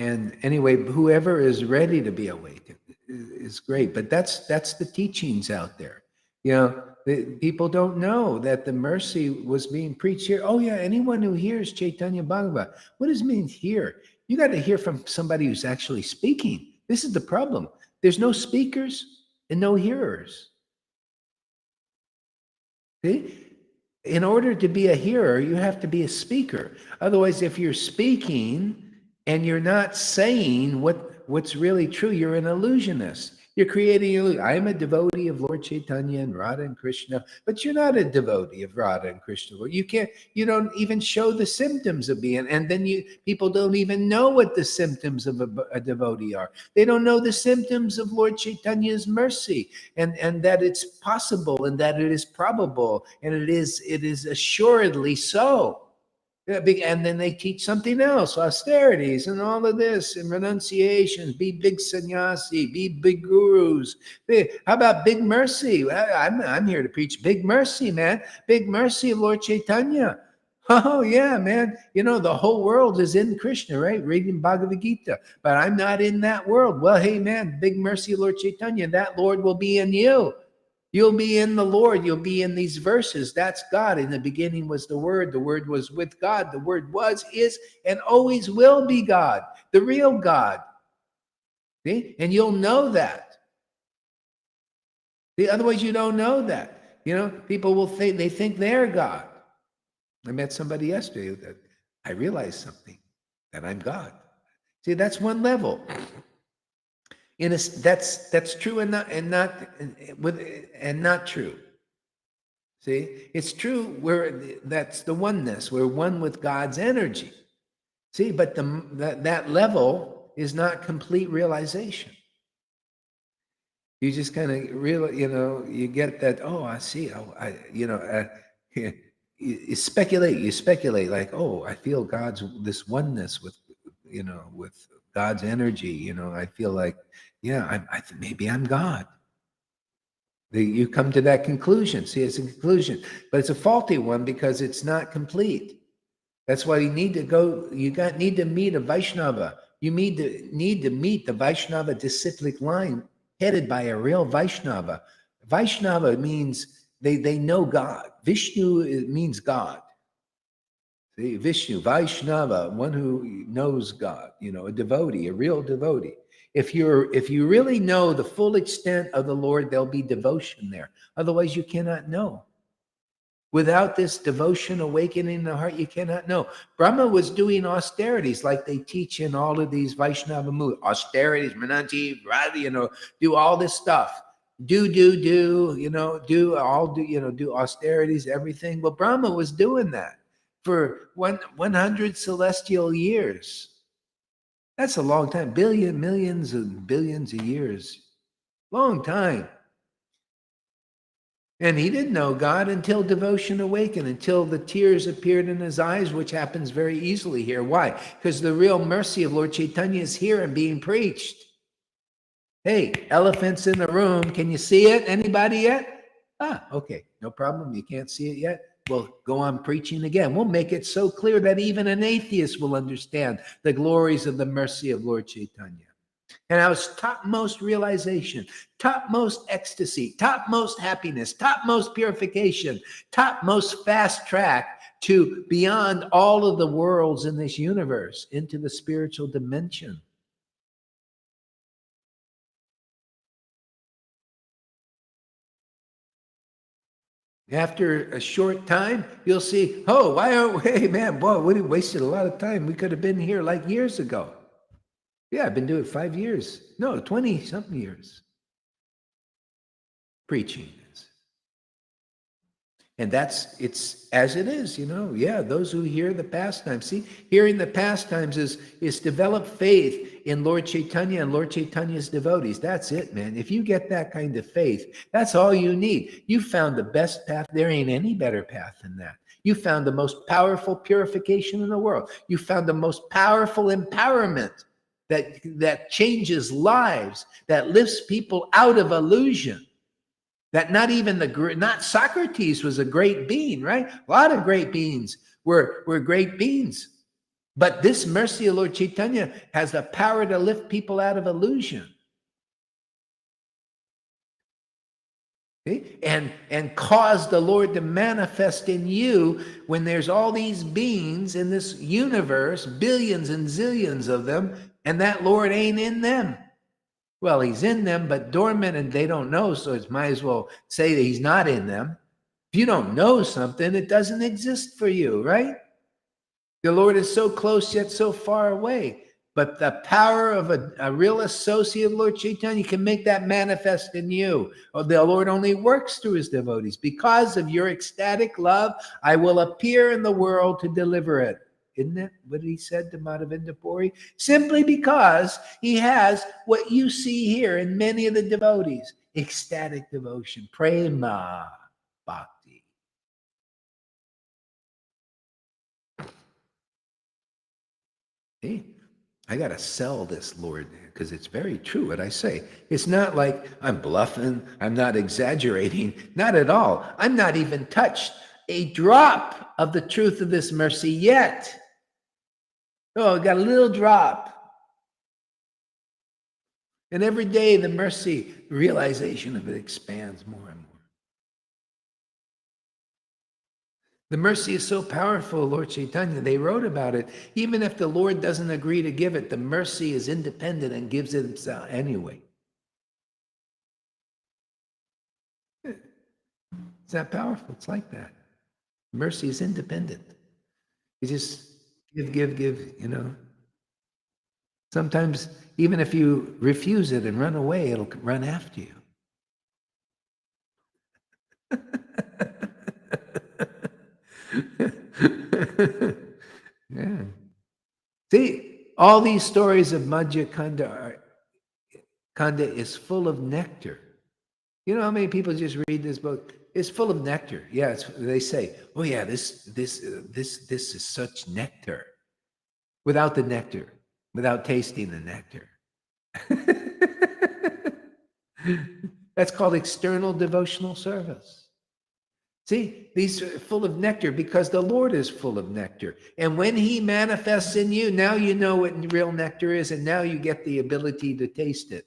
And anyway, whoever is ready to be awakened is great. But that's the teachings out there. People don't know that the mercy was being preached here. Oh yeah, anyone who hears Chaitanya Bhagavad, what does it mean here? You got to hear from somebody who's actually speaking. This is the problem. There's no speakers and no hearers. See? In order to be a hearer, you have to be a speaker. Otherwise, if you're speaking and you're not saying what's really true, you're an illusionist. You're creating illusion. I'm a devotee of Lord Caitanya and Radha and Krishna, but you're not a devotee of Radha and Krishna. You don't even show the symptoms of being, and then people don't even know what the symptoms of a devotee are. They don't know the symptoms of Lord Chaitanya's mercy, and that it's possible, and that it is probable, and it is assuredly so. Yeah, and then they teach something else, austerities and all of this, and renunciations, be big sannyasi, be big gurus. How about big mercy? I'm here to preach big mercy, man. Big mercy of Lord Caitanya. Oh, yeah, man. The whole world is in Krishna, right? Reading Bhagavad Gita. But I'm not in that world. Well, hey, man, big mercy of Lord Caitanya. That Lord will be in you. You'll be in the Lord. You'll be in these verses. That's God. In the beginning was the Word. The Word was with God. The Word was, is, and always will be God, the real God. See? And you'll know that. See? Otherwise, you don't know that. People will think they're God. I met somebody yesterday that I realized something, that I'm God. See, that's one level. That's true and not true. See, it's true. That's the oneness. We're one with God's energy. See, but that level is not complete realization. You just kind of you get that. Oh, I see. You speculate. You speculate like, oh, I feel this oneness with God's energy. I feel like, yeah, maybe I'm God. You come to that conclusion. See, it's a conclusion, but it's a faulty one because it's not complete. That's why you need to need to meet a Vaishnava. You need to meet the Vaishnava disciplic line headed by a real Vaishnava. Vaishnava means they know God. Vishnu means God. See, Vishnu, Vaishnava, one who knows God, a devotee, a real devotee. If you really know the full extent of the Lord, there'll be devotion there. Otherwise, you cannot know. Without this devotion awakening in the heart, you cannot know. Brahma was doing austerities like they teach in all of these Vaishnava moves. Austerities, Mananti, do all this stuff. Do austerities, everything. Well, Brahma was doing that for 100 celestial years. That's a long time. Millions and billions of years. Long time. And he didn't know God until devotion awakened, until the tears appeared in his eyes, which happens very easily here. Why? Because the real mercy of Lord Caitanya is here and being preached. Hey, elephants in the room. Can you see it? Anybody yet? Okay. No problem. You can't see it yet? We'll go on preaching again. We'll make it so clear that even an atheist will understand the glories of the mercy of Lord Caitanya. And I was topmost realization, topmost ecstasy, topmost happiness, topmost purification, topmost fast track to beyond all of the worlds in this universe into the spiritual dimension. After a short time, you'll see, oh, why aren't we, hey man, boy, we wasted a lot of time. We could have been here like years ago. Yeah, I've been doing 5 years. No, 20-something years. Preaching. And it's as it is, Yeah, those who hear the pastimes. See, hearing the pastimes is develop faith in Lord Caitanya and Lord Chaitanya's devotees. That's it, man. If you get that kind of faith, that's all you need. You found the best path. There ain't any better path than that. You found the most powerful purification in the world. You found the most powerful empowerment that changes lives, that lifts people out of illusion. That not Socrates was a great being, right? A lot of great beings were great beings. But this mercy of Lord Caitanya has the power to lift people out of illusion. See? And cause the Lord to manifest in you when there's all these beings in this universe, billions and zillions of them, and that Lord ain't in them. Well, he's in them, but dormant, and they don't know, so it might as well say that he's not in them. If you don't know something, it doesn't exist for you, right? The Lord is so close yet so far away. But the power of a real associate of Lord Caitanya can make that manifest in you. Oh, the Lord only works through his devotees. Because of your ecstatic love, I will appear in the world to deliver it. Isn't that what he said to Madhavinda Puri? Simply because he has what you see here in many of the devotees. Ecstatic devotion, prema, bhakti. Hey, I got to sell this, Lord, because it's very true what I say. It's not like I'm bluffing. I'm not exaggerating. Not at all. I'm not even touched a drop of the truth of this mercy yet. Oh, I got a little drop. And every day the mercy realization of it expands more and more. The mercy is so powerful, Lord Caitanya. They wrote about it. Even if the Lord doesn't agree to give it, the mercy is independent and gives it himself anyway. It's that powerful. It's like that. Mercy is independent. You just give, you know. Sometimes, even if you refuse it and run away, it'll run after you. Yeah. See, all these stories of Madhya Kanda is full of nectar. You know how many people just read this book? It's full of nectar. Yeah, they say, "Oh yeah, this is such nectar." Without the nectar, without tasting the nectar. That's called external devotional service. See, these are full of nectar because the Lord is full of nectar. And when he manifests in you, now you know what real nectar is, and now you get the ability to taste it.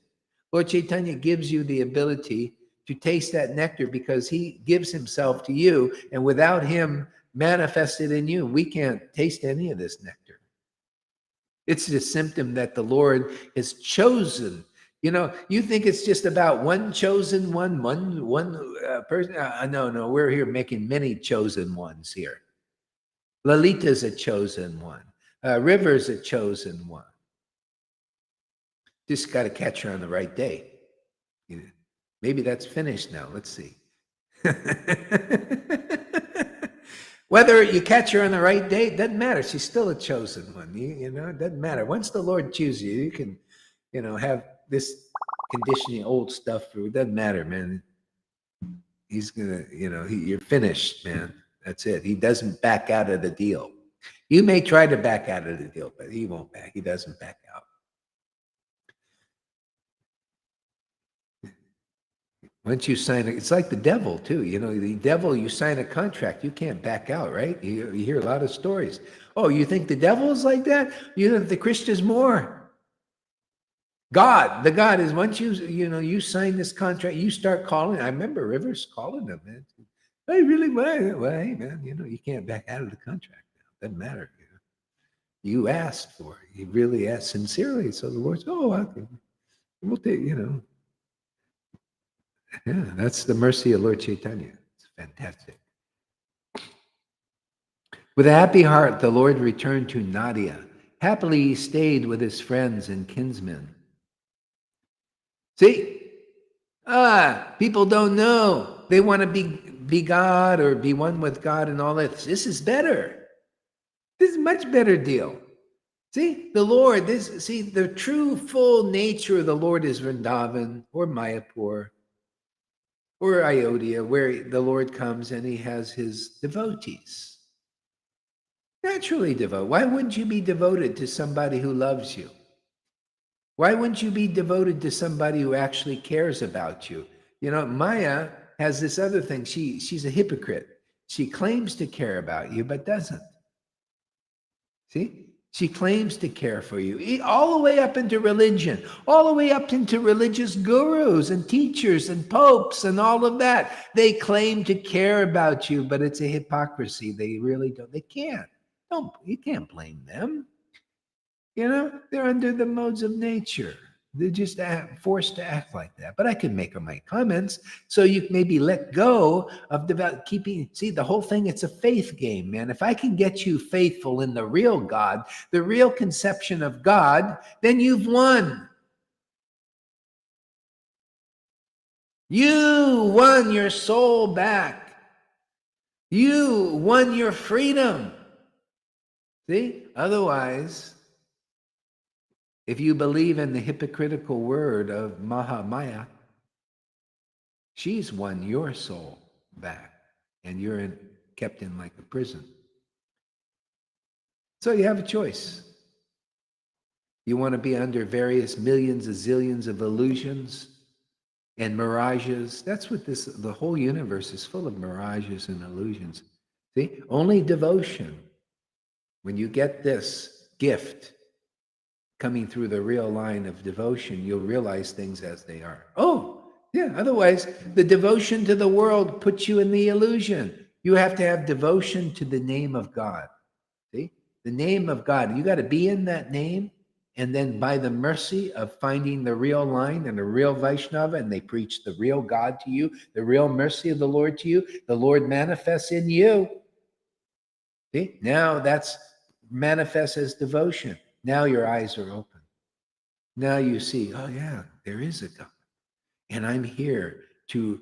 Lord Caitanya gives you the ability to taste that nectar because he gives himself to you, and without him manifested in you, we can't taste any of this nectar. It's the symptom that the Lord has chosen. You know, you think it's just about one chosen one person. No, we're here making many chosen ones here. Lalita's a chosen one. River's a chosen one. Just got to catch her on the right day. You know, maybe that's finished now. Let's see. Whether you catch her on the right day, doesn't matter. She's still a chosen one. You know, it doesn't matter. Once the Lord chooses you, you can, you know, have this conditioning old stuff. It doesn't matter, man. He's gonna, you know, you're finished, man. That's it. He doesn't back out of the deal. You may try to back out of the deal, but he won't back. He doesn't back out. Once you sign it, it's like the devil too. You know, the devil, you sign a contract, you can't back out, right? You hear a lot of stories. Oh, you think the devil is like that? You think the Christian's more? The God is once you sign this contract, you start calling. I remember Rivers calling them, man. Hey, really? Well, hey, man, you know, you can't back out of the contract now. Doesn't matter. You asked for it. You really asked sincerely. So the Lord said, oh, okay. We'll take, you know. Yeah, that's the mercy of Lord Caitanya. It's fantastic. With a happy heart, the Lord returned to Nadia. Happily, he stayed with his friends and kinsmen. See? People don't know. They want to be God or be one with God and all that. This is better. This is a much better deal. See, the Lord, the true full nature of the Lord is Vrindavan or Mayapur or Ayodhya, where the Lord comes and he has his devotees. Naturally devote. Why wouldn't you be devoted to somebody who loves you? Why wouldn't you be devoted to somebody who actually cares about you? You know, Maya has this other thing. She's a hypocrite. She claims to care about you, but doesn't. See? She claims to care for you, all the way up into religion, all the way up into religious gurus and teachers and popes and all of that. They claim to care about you, but it's a hypocrisy. They really don't. They can't. You can't blame them. You know, they're under the modes of nature. They're just forced to act like that. But I can make my comments so you maybe let go of keeping. See, the whole thing, it's a faith game, man. If I can get you faithful in the real God, the real conception of God, then you've won. You won your soul back. You won your freedom. See? Otherwise, if you believe in the hypocritical word of Mahamaya, she's won your soul back, and you're kept in like a prison. So you have a choice. You want to be under various millions of zillions of illusions and mirages. That's what the whole universe is full of, mirages and illusions. See, only devotion. When you get this gift coming through the real line of devotion, you'll realize things as they are. Oh, yeah, otherwise the devotion to the world puts you in the illusion. You have to have devotion to the name of God. See, the name of God. You got to be in that name. And then by the mercy of finding the real line and the real Vaishnava, and they preach the real God to you, the real mercy of the Lord to you, the Lord manifests in you. See, now that's manifests as devotion. Now your eyes are open. Now you see, oh yeah, there is a God. And I'm here to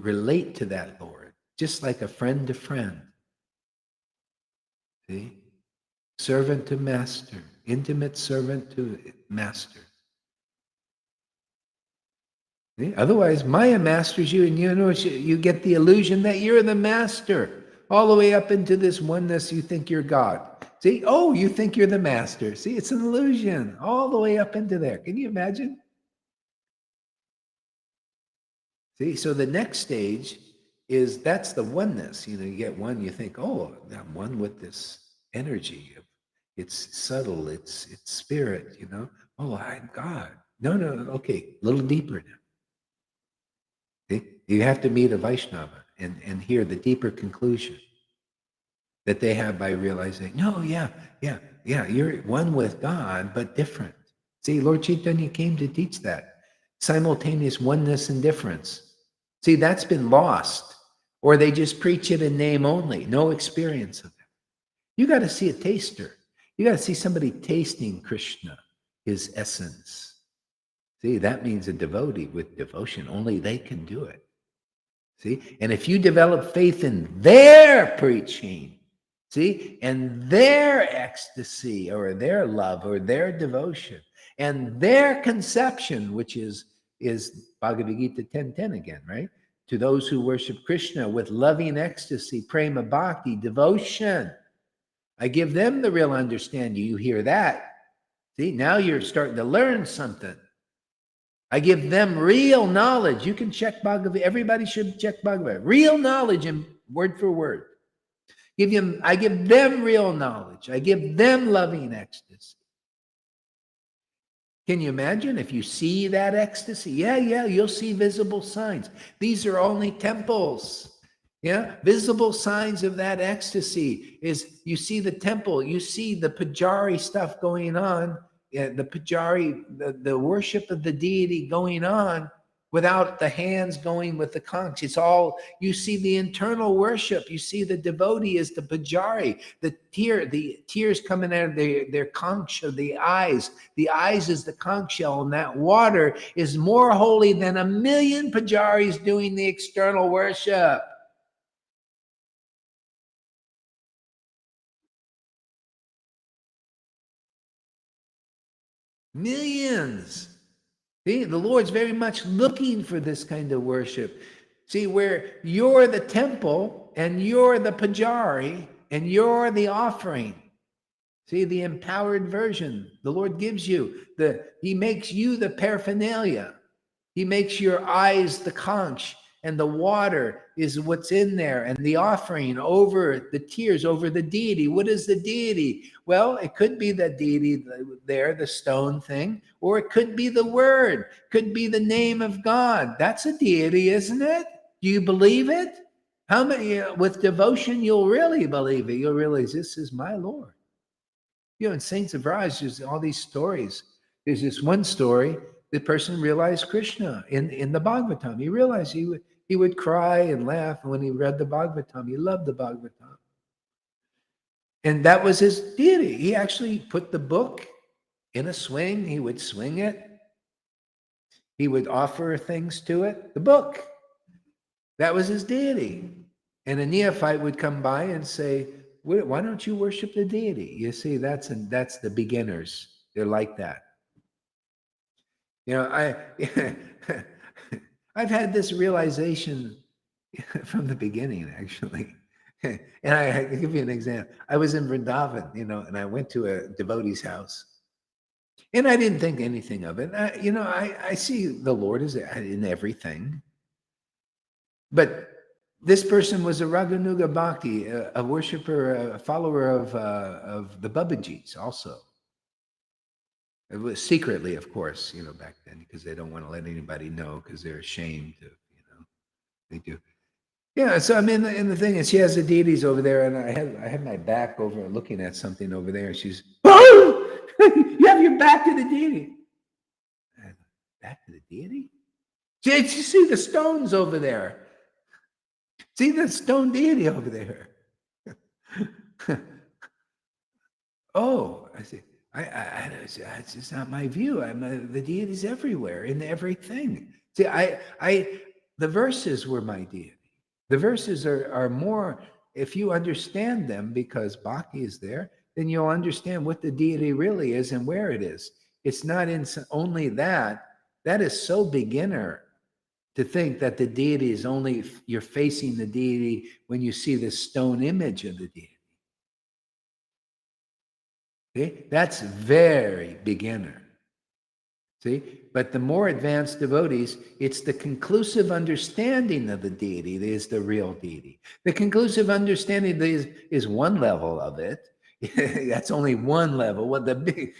relate to that Lord, just like a friend to friend. See? Servant to master, intimate servant to master. See? Otherwise, Maya masters you, and you know you get the illusion that you're the master. All the way up into this oneness, you think you're God. See? Oh, you think you're the master. See, it's an illusion. All the way up into there. Can you imagine? See, so the next stage is that's the oneness. You know, you get one, you think, oh, I'm one with this energy. It's subtle, it's spirit, you know. Oh, I'm God. No, okay, a little deeper now. See? You have to meet a Vaishnava and hear the deeper conclusion that they have by realizing, no, yeah, you're one with God, but different. See, Lord Caitanya came to teach that. Simultaneous oneness and difference. See, that's been lost. Or they just preach it in name only, no experience of it. You got to see a taster. You got to see somebody tasting Krishna, his essence. See, that means a devotee with devotion. Only they can do it. See, and if you develop faith in their preaching, see, and their ecstasy or their love or their devotion and their conception, which is Bhagavad Gita 10:10 again, right? To those who worship Krishna with loving ecstasy, prema bhakti, devotion. I give them the real understanding. You hear that. See, now you're starting to learn something. I give them real knowledge. You can check Bhagavad. Everybody should check Bhagavad. Real knowledge and word for word. I give them real knowledge. I give them loving ecstasy. Can you imagine if you see that ecstasy? Yeah, you'll see visible signs. These are only temples. Yeah, visible signs of that ecstasy is you see the temple, you see the pujari stuff going on, the pujari, the worship of the deity going on without the hands going with the conch. It's all, you see the internal worship. You see the devotee is the pujari, the tears coming out of their conch of the eyes. The eyes is the conch shell, and that water is more holy than 1,000,000 pujaris doing the external worship. Millions. See, the Lord's very much looking for this kind of worship. See, where you're the temple and you're the pujari and you're the offering. See, the empowered version the Lord gives you. He makes you the paraphernalia. He makes your eyes the conch, and the water is what's in there, and the offering over the tears, over the deity. What is the deity? Well, it could be the deity there, the stone thing, or it could be the word, could be the name of God. That's a deity, isn't it? Do you believe it? How many, with devotion, you'll really believe it. You'll realize this is my Lord. You know, in Saints of Raj, there's all these stories. There's this one story the person realized Krishna in the Bhagavatam. He realized he would cry and laugh when he read the Bhagavatam. He loved the Bhagavatam. And that was his deity. He actually put the book in a swing. He would swing it. He would offer things to it. The book. That was his deity. And a neophyte would come by and say, why don't you worship the deity? You see, that's the beginners. They're like that. You know, I've had this realization from the beginning, actually. And I can give you an example. I was in Vrindavan, and I went to a devotee's house. And I didn't think anything of it. I see the Lord is in everything. But this person was a Raganuga Bhakti, a worshiper, a follower of the Babajis also. It was secretly, of course, back then, because they don't want to let anybody know because they're ashamed of, they do. Yeah, so I mean, and the thing is, she has the deities over there, and I had my back over looking at something over there, and she's, oh, you have your back to the deity. Back to the deity? You see the stones over there. See the stone deity over there. Oh, I see. It's just not my view. The deity's everywhere in everything. See, the verses were my deity. The verses are more, if you understand them, because Bhakti is there, then you'll understand what the deity really is and where it is. It's not in only that. That is so beginner to think that the deity is only, you're facing the deity when you see the stone image of the deity. See? That's very beginner. See? But the more advanced devotees, it's the conclusive understanding of the deity that is the real deity. The conclusive understanding is one level of it. That's only one level. What the big,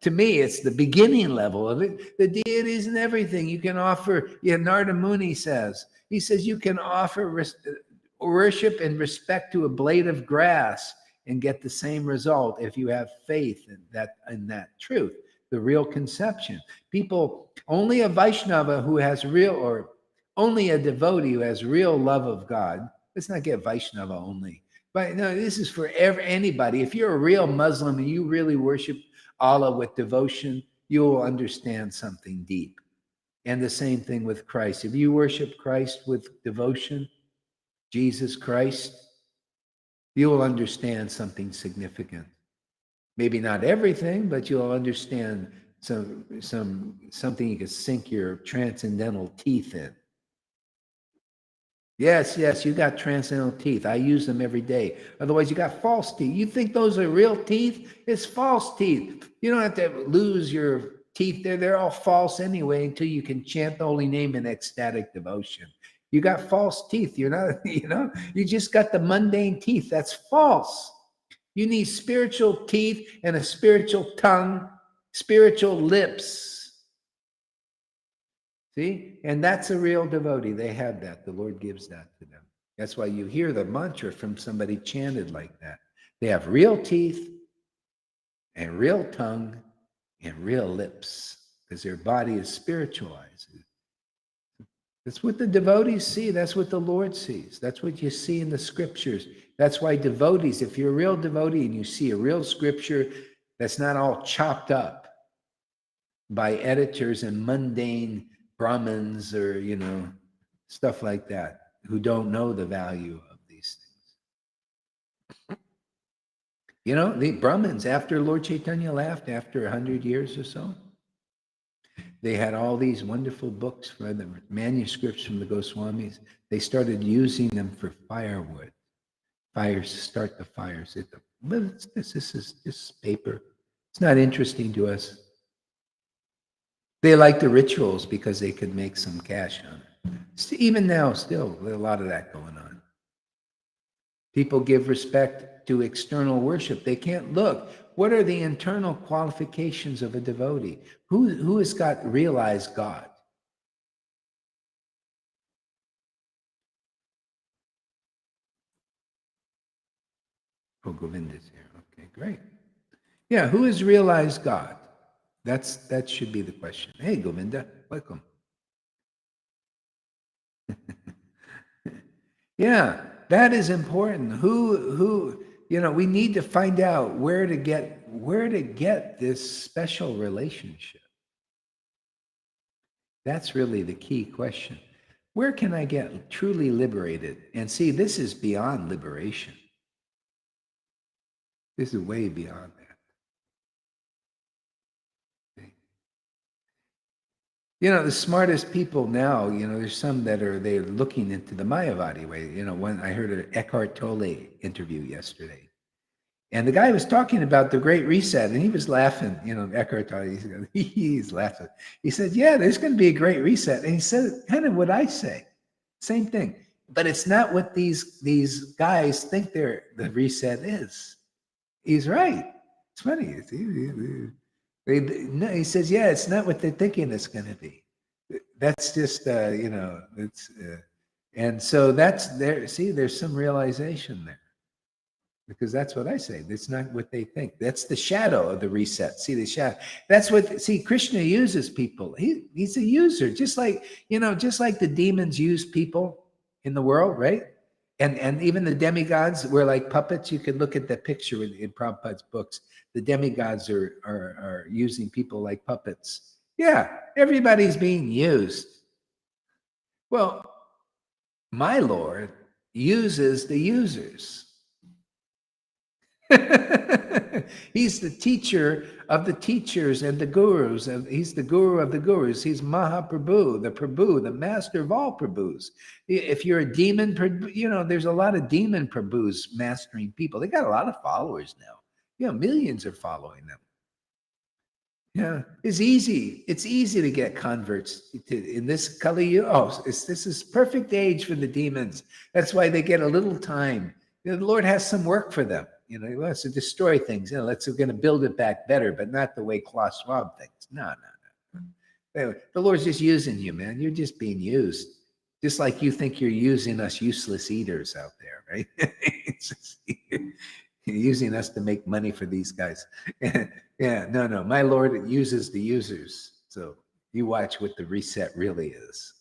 to me, it's the beginning level of it. The deity is in everything. You can offer, Narada Muni says, he says you can offer worship and respect to a blade of grass and get the same result if you have faith in that truth, the real conception. People, only a Vaishnava who has real, or only a devotee who has real love of God, let's not get Vaishnava only, but no, this is for anybody. If you're a real Muslim and you really worship Allah with devotion, you will understand something deep. And the same thing with Christ. If you worship Christ with devotion, Jesus Christ, you will understand something significant. Maybe not everything, but you'll understand something you can sink your transcendental teeth in. Yes, you got transcendental teeth. I use them every day. Otherwise, you got false teeth. You think those are real teeth? It's false teeth. You don't have to lose your teeth. They're all false anyway until you can chant the holy name in ecstatic devotion. You got false teeth. You're not, you just got the mundane teeth. That's false. You need spiritual teeth and a spiritual tongue, spiritual lips. See? And that's a real devotee. They have that. The Lord gives that to them. That's why you hear the mantra from somebody chanted like that. They have real teeth and real tongue and real lips because their body is spiritualized. That's what the devotees see. That's what the Lord sees. That's what you see in the scriptures. That's why devotees, if you're a real devotee and you see a real scripture that's not all chopped up by editors and mundane Brahmins or, stuff like that, who don't know the value of these things. The Brahmins, after Lord Caitanya left, after 100 years or so, they had all these wonderful books for the manuscripts from the Goswamis. They started using them for firewood. Fires, start the fires. This is just paper. It's not interesting to us. They like the rituals because they could make some cash on it. Even now, still, there's a lot of that going on. People give respect to external worship. They can't look. What are the internal qualifications of a devotee? Who has realized God? Oh, Govinda's here. Okay, great. Yeah, who has realized God? That should be the question. Hey, Govinda, welcome. Yeah, that is important. Who, we need to find out where to get this special relationship. That's really the key question. Where can I get truly liberated? And see, this is beyond liberation. This is way beyond that. The smartest people now, there's some they're looking into the Mayavadi way. When I heard an Eckhart Tolle interview yesterday, and the guy was talking about the Great Reset, and he was laughing. Eckhart Tolle, he's laughing. He said, "Yeah, there's going to be a Great Reset," and he said kind of what I say, same thing. But it's not what these guys think the reset is. He's right. It's funny. No, he says, "Yeah, it's not what they're thinking it's going to be. That's just it's." And so that's there. See, there's some realization there. Because that's what I say. That's not what they think. That's the shadow of the reset. See the shadow. That's what. See, Krishna uses people. He's a user, just like the demons use people in the world, right? And even the demigods were like puppets. You could look at the picture in Prabhupada's books. The demigods are using people like puppets. Yeah, everybody's being used. Well, my Lord uses the users. He's the teacher of the teachers and the gurus. And he's the guru of the gurus. He's Mahaprabhu, the master of all Prabhus. If you're a demon, there's a lot of demon Prabhus mastering people. They got a lot of followers now. Millions are following them. Yeah, it's easy. It's easy to get converts in this Kali Yuga. Oh, this is perfect age for the demons. That's why they get a little time. The Lord has some work for them. He wants to destroy things. We're going to build it back better, but not the way Klaus Schwab thinks. No. The Lord's just using you, man. You're just being used. Just like you think you're using us useless eaters out there, right? You're using us to make money for these guys. Yeah, no. My Lord uses the users. So you watch what the reset really is.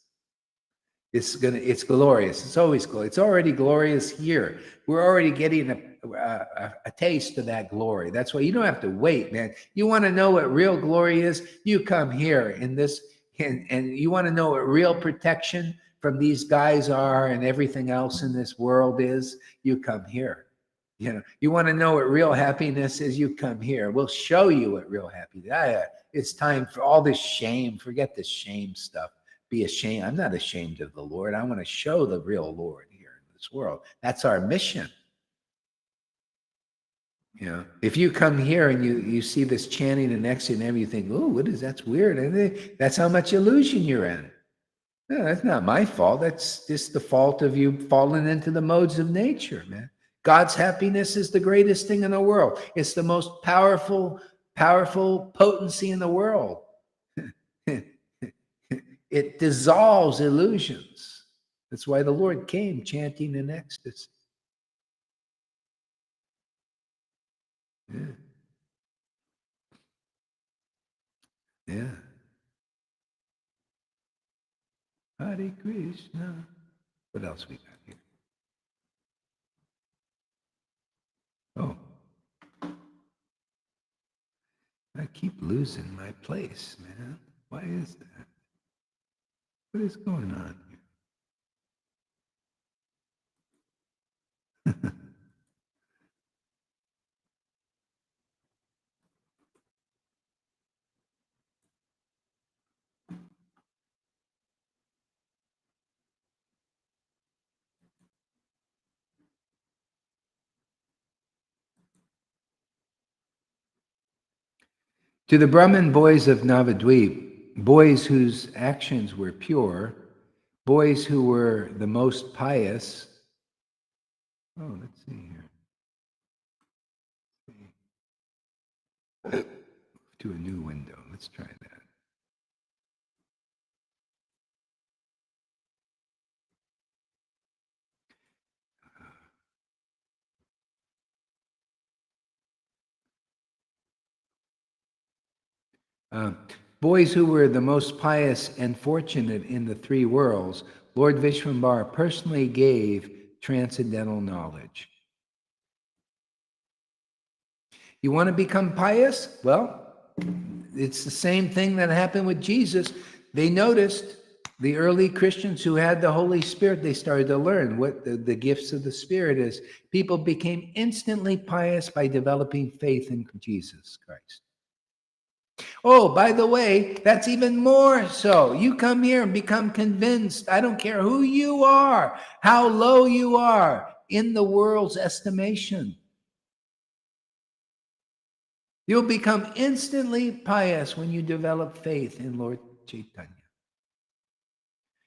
It's glorious. It's always glorious. It's already glorious here. We're already getting a taste of that glory. That's why you don't have to wait, man. You want to know what real glory is? You come here in this, and you want to know what real protection from these guys are and everything else in this world is? You come here. You want to know what real happiness is? You come here. We'll show you what real happiness is. It's time for all this shame. Forget this shame stuff. Be ashamed. I'm not ashamed of the Lord. I want to show the real Lord here in this world. That's our mission. If you come here and you see this chanting and exiting and everything, oh, what is that's weird. And that's how much illusion you're in. No, that's not my fault. That's just the fault of you falling into the modes of nature, man. God's happiness is the greatest thing in the world. It's the most powerful potency in the world. It dissolves illusions. That's why the Lord came chanting in ecstasy. Yeah. Hare Krishna. What else we got here? Oh. I keep losing my place, man. Why is that? What is going on here? To the Brahmin boys of Navadvip, boys whose actions were pure, boys who were the most pious. Oh, let's see here. To a new window. Let's try that. Boys who were the most pious and fortunate in the three worlds, Lord Vishwambara personally gave transcendental knowledge. You want to become pious? Well, it's the same thing that happened with Jesus. They noticed the early Christians who had the Holy Spirit, they started to learn what the gifts of the Spirit is. People became instantly pious by developing faith in Jesus Christ. Oh, by the way, that's even more so. You come here and become convinced. I don't care who you are, how low you are in the world's estimation. You'll become instantly pious when you develop faith in Lord Caitanya.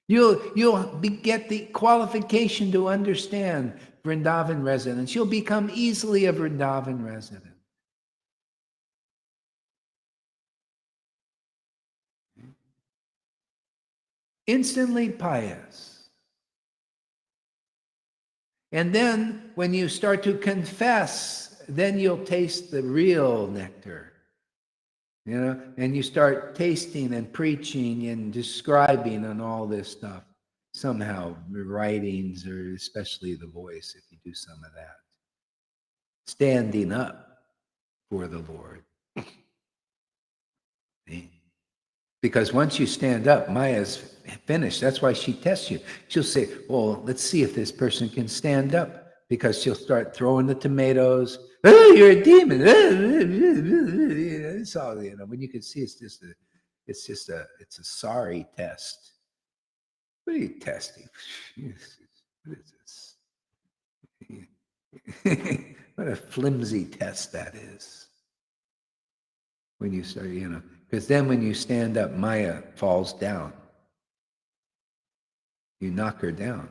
You'll get the qualification to understand Vrindavan residents. You'll become easily a Vrindavan resident. Instantly pious. And then when you start to confess, then you'll taste the real nectar. You know, and you start tasting and preaching and describing and all this stuff. Somehow, the writings, or especially the voice, if you do some of that. Standing up for the Lord. Because once you stand up, Maya's finished. That's why she tests you. She'll say, well, let's see if this person can stand up. Because she'll start throwing the tomatoes. Oh, you're a demon. It's all, you know, when you can see it's a sorry test. What are you testing? What is this? What a flimsy test that is. When you start, you know, because then when you stand up, Maya falls down. You knock her down.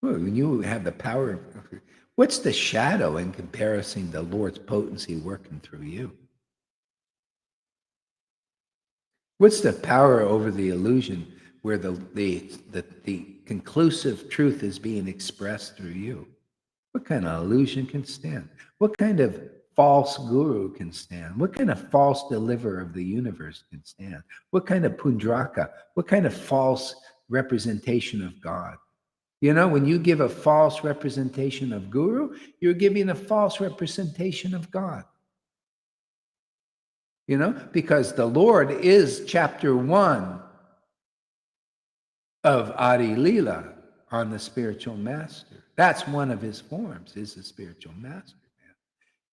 Well, when you have the power, what's the shadow in comparison to the Lord's potency working through you? What's the power over the illusion where the conclusive truth is being expressed through you? What kind of illusion can stand? What kind of false guru can stand? What kind of false deliverer of the universe can stand? What kind of pundraka? What kind of false representation of God? You know, when you give a false representation of guru, you're giving a false representation of God. You know, because the Lord is chapter 1 of Adi Leela on the spiritual master. That's one of his forms, is the spiritual master, man.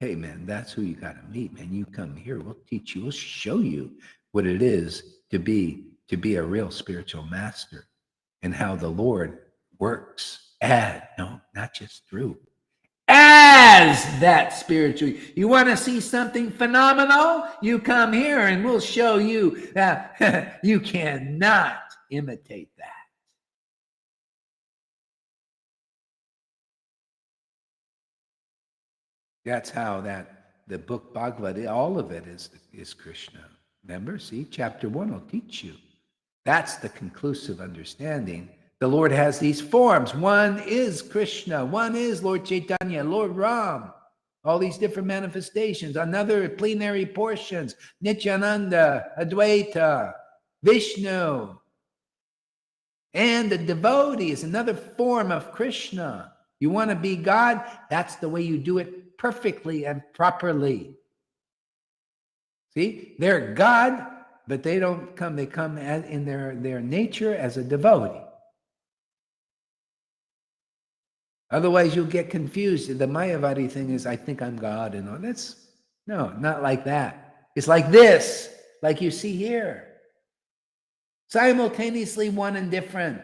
Hey, man, that's who you got to meet, man. You come here, we'll teach you, we'll show you what it is to be a real spiritual master and how the Lord works not just through, as that spiritual. You want to see something phenomenal? You come here and we'll show you that you cannot imitate that. That's how the book Bhagavad, all of it is Krishna. Remember, see, chapter 1 will teach you. That's the conclusive understanding. The Lord has these forms. One is Krishna. One is Lord Caitanya, Lord Ram. All these different manifestations. Another plenary portions. Nityananda, Advaita, Vishnu. And the devotee is another form of Krishna. You want to be God? That's the way you do it perfectly and properly. See, they're God, but they don't come. They come in their nature as a devotee. Otherwise, you'll get confused. The Mayavadi thing is, I think I'm God, and all. No, not like that. It's like this, like you see here. Simultaneously one and different.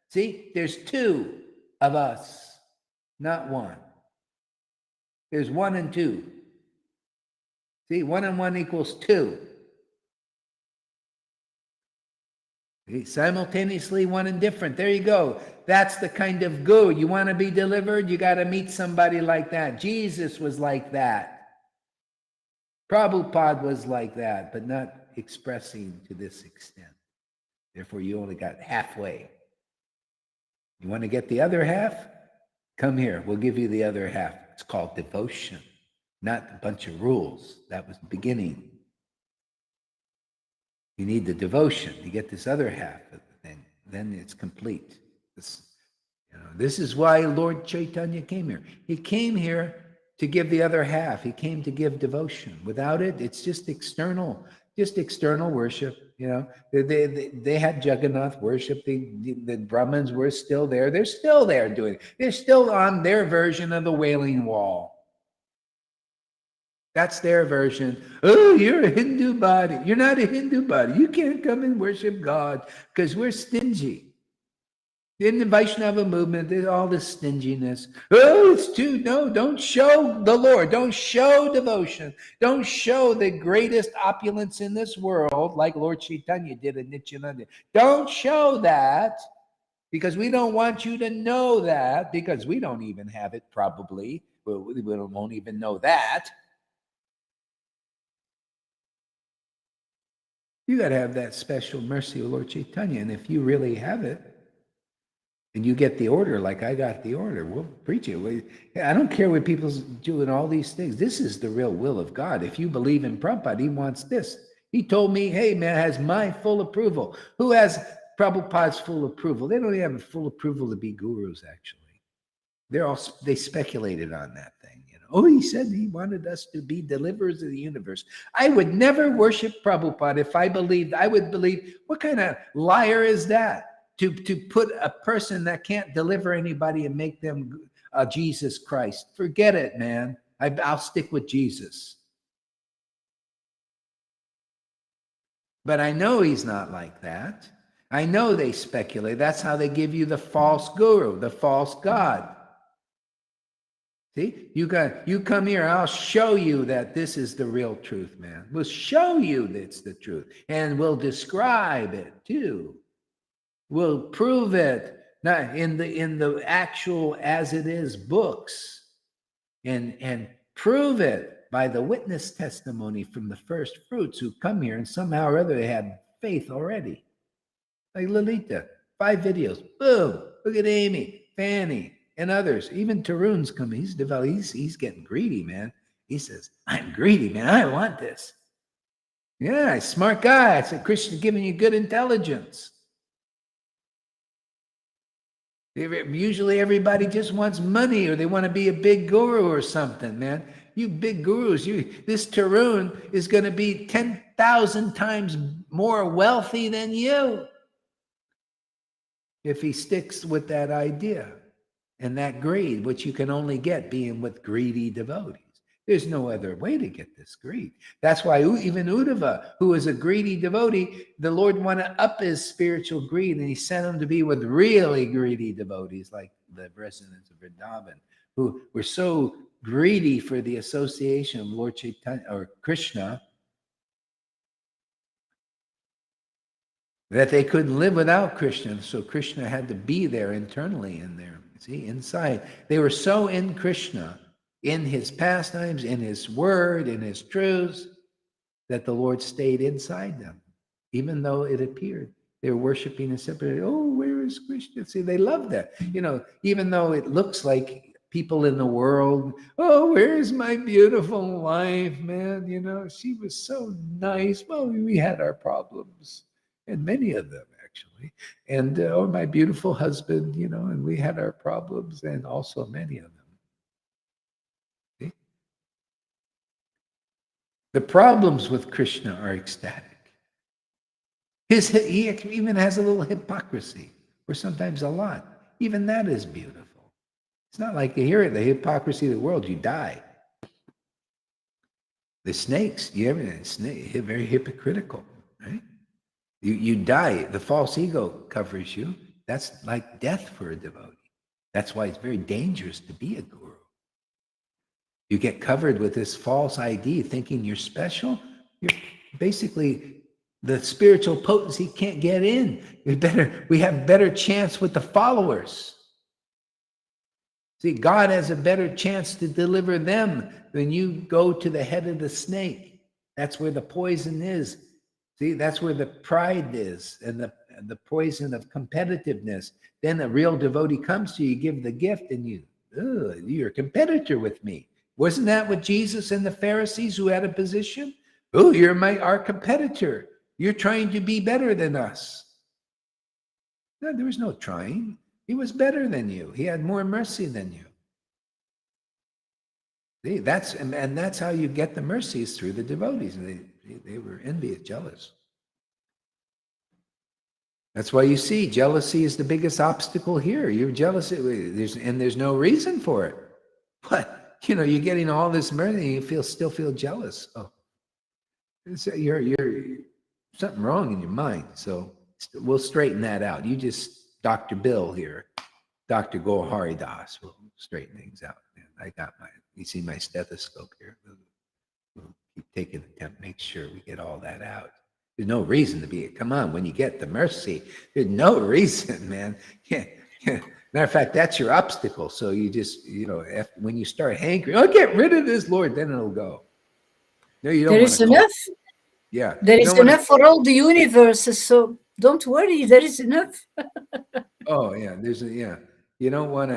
See, there's two of us, not one. There's one and two. See, 1 and 1 equals 2. See, simultaneously one and different. There you go. That's the kind of guru. You want to be delivered? You got to meet somebody like that. Jesus was like that. Prabhupada was like that, but not expressing to this extent. Therefore, you only got halfway. You want to get the other half? Come here. We'll give you the other half. It's called devotion, not a bunch of rules. That was the beginning. You need the devotion. You get this other half of the thing. Then it's complete. This is why Lord Caitanya came here. He came here to give the other half. He came to give devotion. Without it, it's just external worship. They had Jagannath worship. The Brahmins were still there. They're still there doing it. They're still on their version of the Wailing Wall. That's their version. Oh, you're a Hindu body. You're not a Hindu body. You can't come and worship God because we're stingy. In the Vaishnava movement, there's all this stinginess. Oh, it's too, no, don't show the Lord. Don't show devotion. Don't show the greatest opulence in this world like Lord Caitanya did in Nityananda. Don't show that because we don't want you to know that because we don't even have it probably. We won't even know that. You got to have that special mercy of Lord Caitanya. And if you really have it, and you get the order like I got the order, we'll preach it. I don't care what people's doing all these things. This is the real will of God. If you believe in Prabhupada, he wants this. He told me, hey, man, has my full approval. Who has Prabhupada's full approval? They don't even have full approval to be gurus, actually. They speculated on that thing. Oh, he said he wanted us to be deliverers of the universe. I would never worship Prabhupada if I would believe, what kind of liar is that? To put a person that can't deliver anybody and make them Jesus Christ. Forget it, man. I'll stick with Jesus. But I know he's not like that. I know they speculate. That's how they give you the false guru, the false God. See, you come here, I'll show you that this is the real truth, man. We'll show you that it's the truth. And we'll describe it too. We'll prove it in the actual as it is books. And prove it by the witness testimony from the first fruits who come here and somehow or other they had faith already. Like Lalita, 5 videos. Boom. Look at Amy, Fanny. And others, even Tarun's coming. He's getting greedy, man. He says, I'm greedy, man. I want this. Yeah, smart guy. I said, Krishna's giving you good intelligence. Usually everybody just wants money or they want to be a big guru or something, man. You big gurus, this Tarun is going to be 10,000 times more wealthy than you if he sticks with that idea. And that greed, which you can only get being with greedy devotees. There's no other way to get this greed. That's why even Uddhava, who was a greedy devotee, the Lord wanted to up his spiritual greed, and he sent him to be with really greedy devotees like the residents of Vrindavan, who were so greedy for the association of Lord Caitanya or Krishna that they couldn't live without Krishna. So Krishna had to be there internally in there. See, inside. They were so in Krishna, in his pastimes, in his word, in his truths, that the Lord stayed inside them, even though it appeared. They were worshiping and separated. Oh, where is Krishna? See, they love that. Even though it looks like people in the world, oh, where's my beautiful wife, man? She was so nice. Well, we had our problems, and many of them. Actually, and my beautiful husband, and we had our problems, and also many of them. See? The problems with Krishna are ecstatic. He even has a little hypocrisy, or sometimes a lot. Even that is beautiful. It's not like you hear it, the hypocrisy of the world, you die. The snakes, very hypocritical, right? You die. The false ego covers you. That's like death for a devotee. That's why it's very dangerous to be a guru. You get covered with this false ID, thinking you're special. You're basically, the spiritual potency can't get in. We have better chance with the followers. See, God has a better chance to deliver them when you go to the head of the snake. That's where the poison is. See, that's where the pride is and the poison of competitiveness. Then a real devotee comes to you, give the gift, and you're a competitor with me. Wasn't that what Jesus and the Pharisees who had a position? Oh, you're our competitor. You're trying to be better than us. No, there was no trying. He was better than you. He had more mercy than you. See, that's how you get the mercies through the devotees. They were envious, jealous. That's why you see jealousy is the biggest obstacle here. You're jealous, there's no reason for it. But you're getting all this mercy, and you still feel jealous. Oh, you're something wrong in your mind. So we'll straighten that out. You just Dr. Bill here, Dr. Gohari Das will straighten things out. I got you see my stethoscope here. We'll keep taking the temp, make sure we get all that out. There's no reason to be, come on, when you get the mercy, there's no reason, man. Yeah. Matter of fact, that's your obstacle. So you just, when you start hankering, oh, get rid of this, Lord, then it'll go. No, you don't. There is enough. Yeah. There is enough for all the universes. So don't worry, there is enough. Oh yeah, You don't want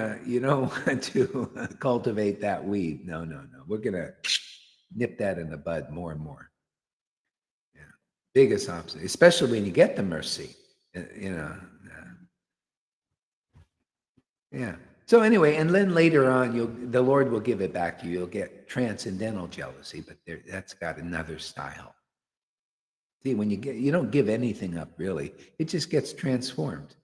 to cultivate that weed. No. We're gonna nip that in the bud more and more. Yeah, biggest obstacle, especially when you get the mercy. Yeah. So anyway, and then later on, the Lord will give it back to you. You'll get transcendental jealousy, but that's got another style. See, when you don't give anything up really; it just gets transformed.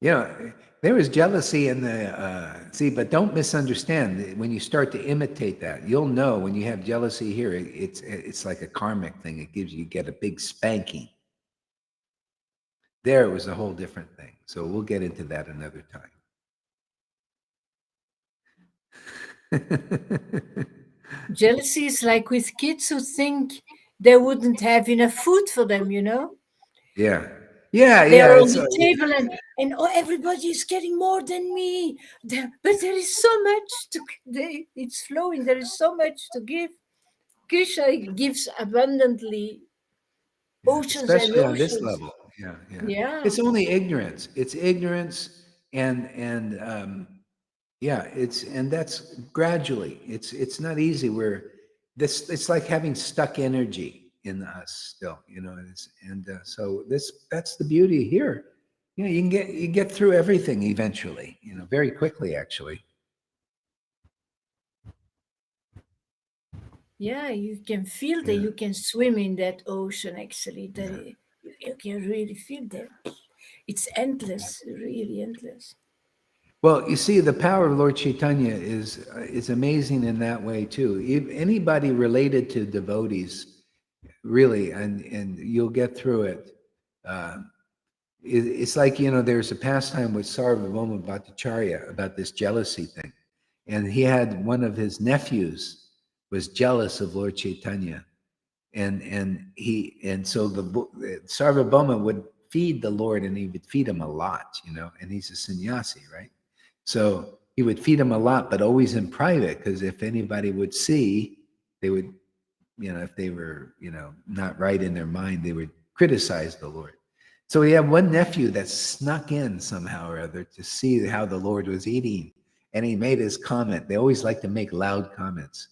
There was jealousy in the but don't misunderstand. When you start to imitate that, you'll know when you have jealousy here. It's like a karmic thing. You get a big spanking. There it was a whole different thing. So we'll get into that another time. Jealousy is like with kids who think they wouldn't have enough food for them, Yeah. They're on the table and everybody is getting more than me. But there is so much it's flowing. There is so much to give. Krishna gives abundantly, oceans especially and on this oceans. level. Yeah. It's only ignorance. It's ignorance and that's gradually. It's not easy. It's like having stuck energy in us still, so that's the beauty here. You get through everything eventually, very quickly actually. Yeah, you can feel that you can swim in that ocean actually. You can really feel that. It's endless, really endless. Well, you see, the power of Lord Caitanya is amazing in that way too. If anybody related to devotees, really, and you'll get through it. It's like there's a pastime with Sarvabhauma Bhattacharya about this jealousy thing, and he had one of his nephews was jealous of Lord Caitanya, and so the Sarvabhauma would feed the Lord, and he would feed him a lot, and he's a sannyasi, right? So he would feed him a lot, but always in private, because if anybody would see, they would, if they were, not right in their mind, they would criticize the Lord. So he had one nephew that snuck in somehow or other to see how the Lord was eating. And he made his comment. They always like to make loud comments.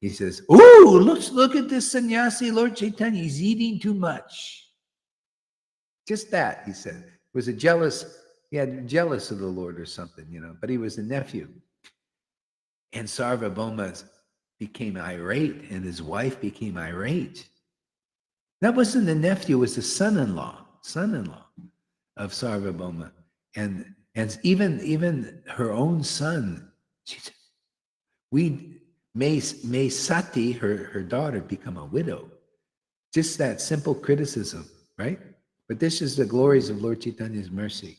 He says, "Ooh, look at this sannyasi, Lord Caitanya. He's eating too much." Just that, he said. He had jealous of the Lord or something, but he was a nephew. And Sarvabhauma became irate, and his wife became irate. That wasn't the nephew, it was the son-in-law of Sarvabhauma. And even her own son, she said, may Sati, her daughter, become a widow. Just that simple criticism, right? But this is the glories of Lord Chaitanya's mercy.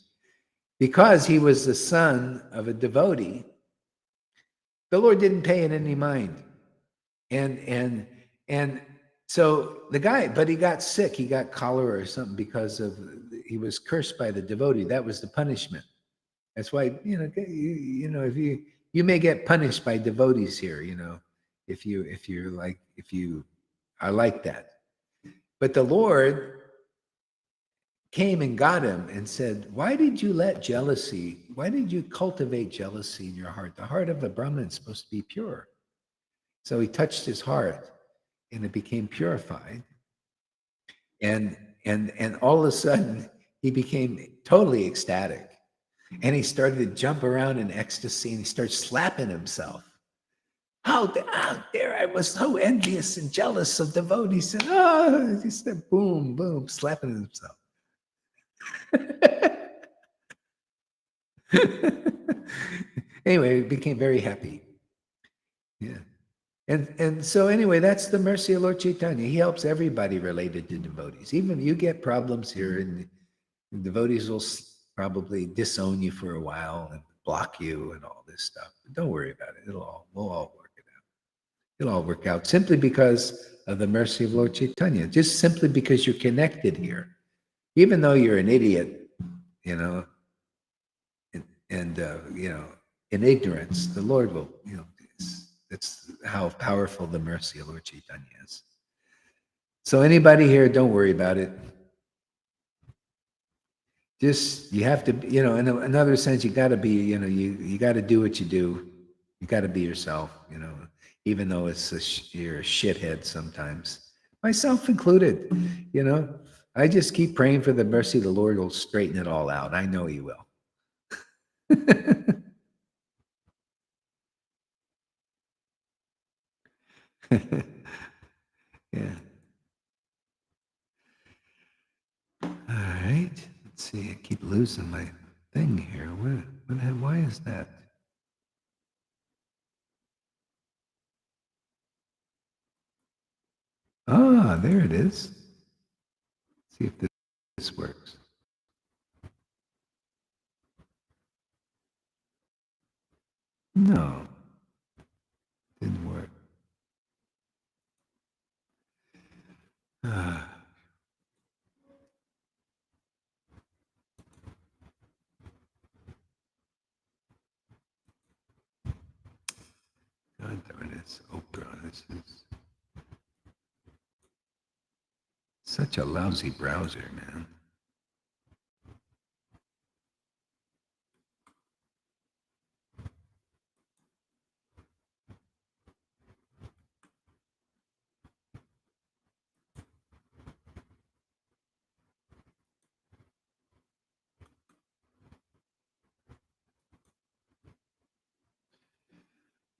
Because he was the son of a devotee, the Lord didn't pay it any mind. And so the guy, but he got sick. He got cholera or something because he was cursed by the devotee. That was the punishment. That's why, if you may get punished by devotees here, if you are like that. But the Lord came and got him and said, why did you cultivate jealousy in your heart? The heart of a Brahmin is supposed to be pure. So he touched his heart and it became purified. And all of a sudden he became totally ecstatic. And he started to jump around in ecstasy and he started slapping himself. How dare I was so envious and jealous of devotees. And he said, boom, boom, slapping himself. Anyway, he became very happy. Yeah. And so anyway, that's the mercy of Lord Caitanya. He helps everybody related to devotees. Even you get problems here, and the devotees will probably disown you for a while and block you and all this stuff. But don't worry about it. We'll all work it out. It'll all work out simply because of the mercy of Lord Caitanya. Just simply because you're connected here, even though you're an idiot, you know, and in ignorance, the Lord will, that's how powerful the mercy of Lord Caitanya is. So anybody here, don't worry about it. Just, you have to, in another sense, you got to be, you got to do what you do. You got to be yourself, even though you're a shithead sometimes, myself included. I just keep praying for the mercy. The Lord will straighten it all out. I know He will. Yeah. All right. Let's see. I keep losing my thing here. Why is that? Ah, there it is. Let's see if this works. No, didn't work. Ah. God darn it, Oprah. This is such a lousy browser, man.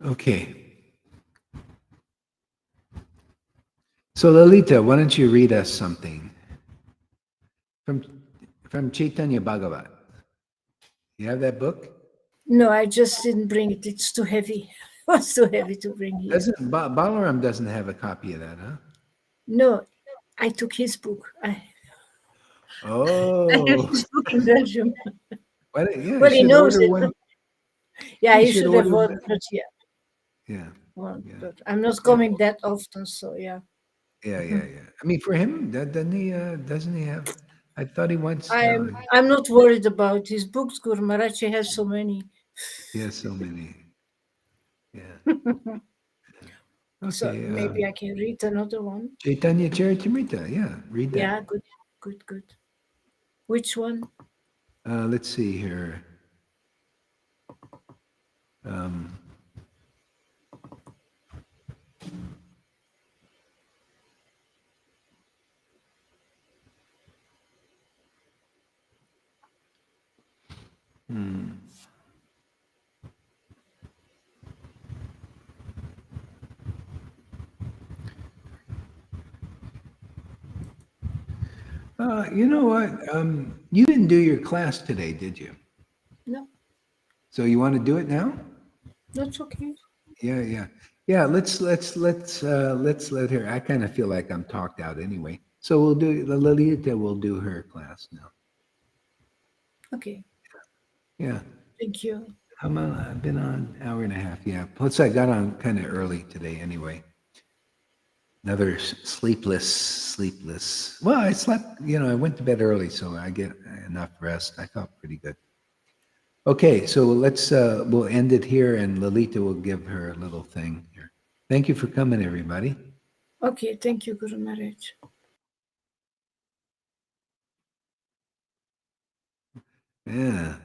Okay. So Lalita, why don't you read us something from Chaitanya Bhagavat? You have that book? No, I just didn't bring it. It's too heavy. It was too heavy to bring here. Balaram doesn't have a copy of that, huh? No, I took his book. I have Oh, his book in Belgium. well, yeah, Well, you he should knows order it. one. Yeah, You he should should have order one, one. but yeah. Yeah, Well, yeah, but I'm not coming that often, so yeah. yeah. I mean, for him, doesn't he? Doesn't he have? I thought he wants. I'm not worried about his books. Guru Maharaj, he has so many. He has so many. Yeah. So Okay. maybe I can read another one. Chaitanya Charitamrita. Yeah, read that. Yeah, good. Which one? Let's see here. You know what? You didn't do your class today, did you? No, So you want to do it now? that's okay. Yeah. Let's let her. I kind of feel like I'm talked out anyway. So we'll do the Lalita will do her class now. Okay, Yeah. thank you. I've been on an hour and a half. Yeah. Plus I got on kind of early today anyway. Another sleepless. Well, I slept. I went to bed early, so I get enough rest. I felt pretty good. Okay, so we'll end it here, and Lalita will give her little thing here. Thank you for coming, everybody. Okay, thank you, Guru Maharaj. Yeah.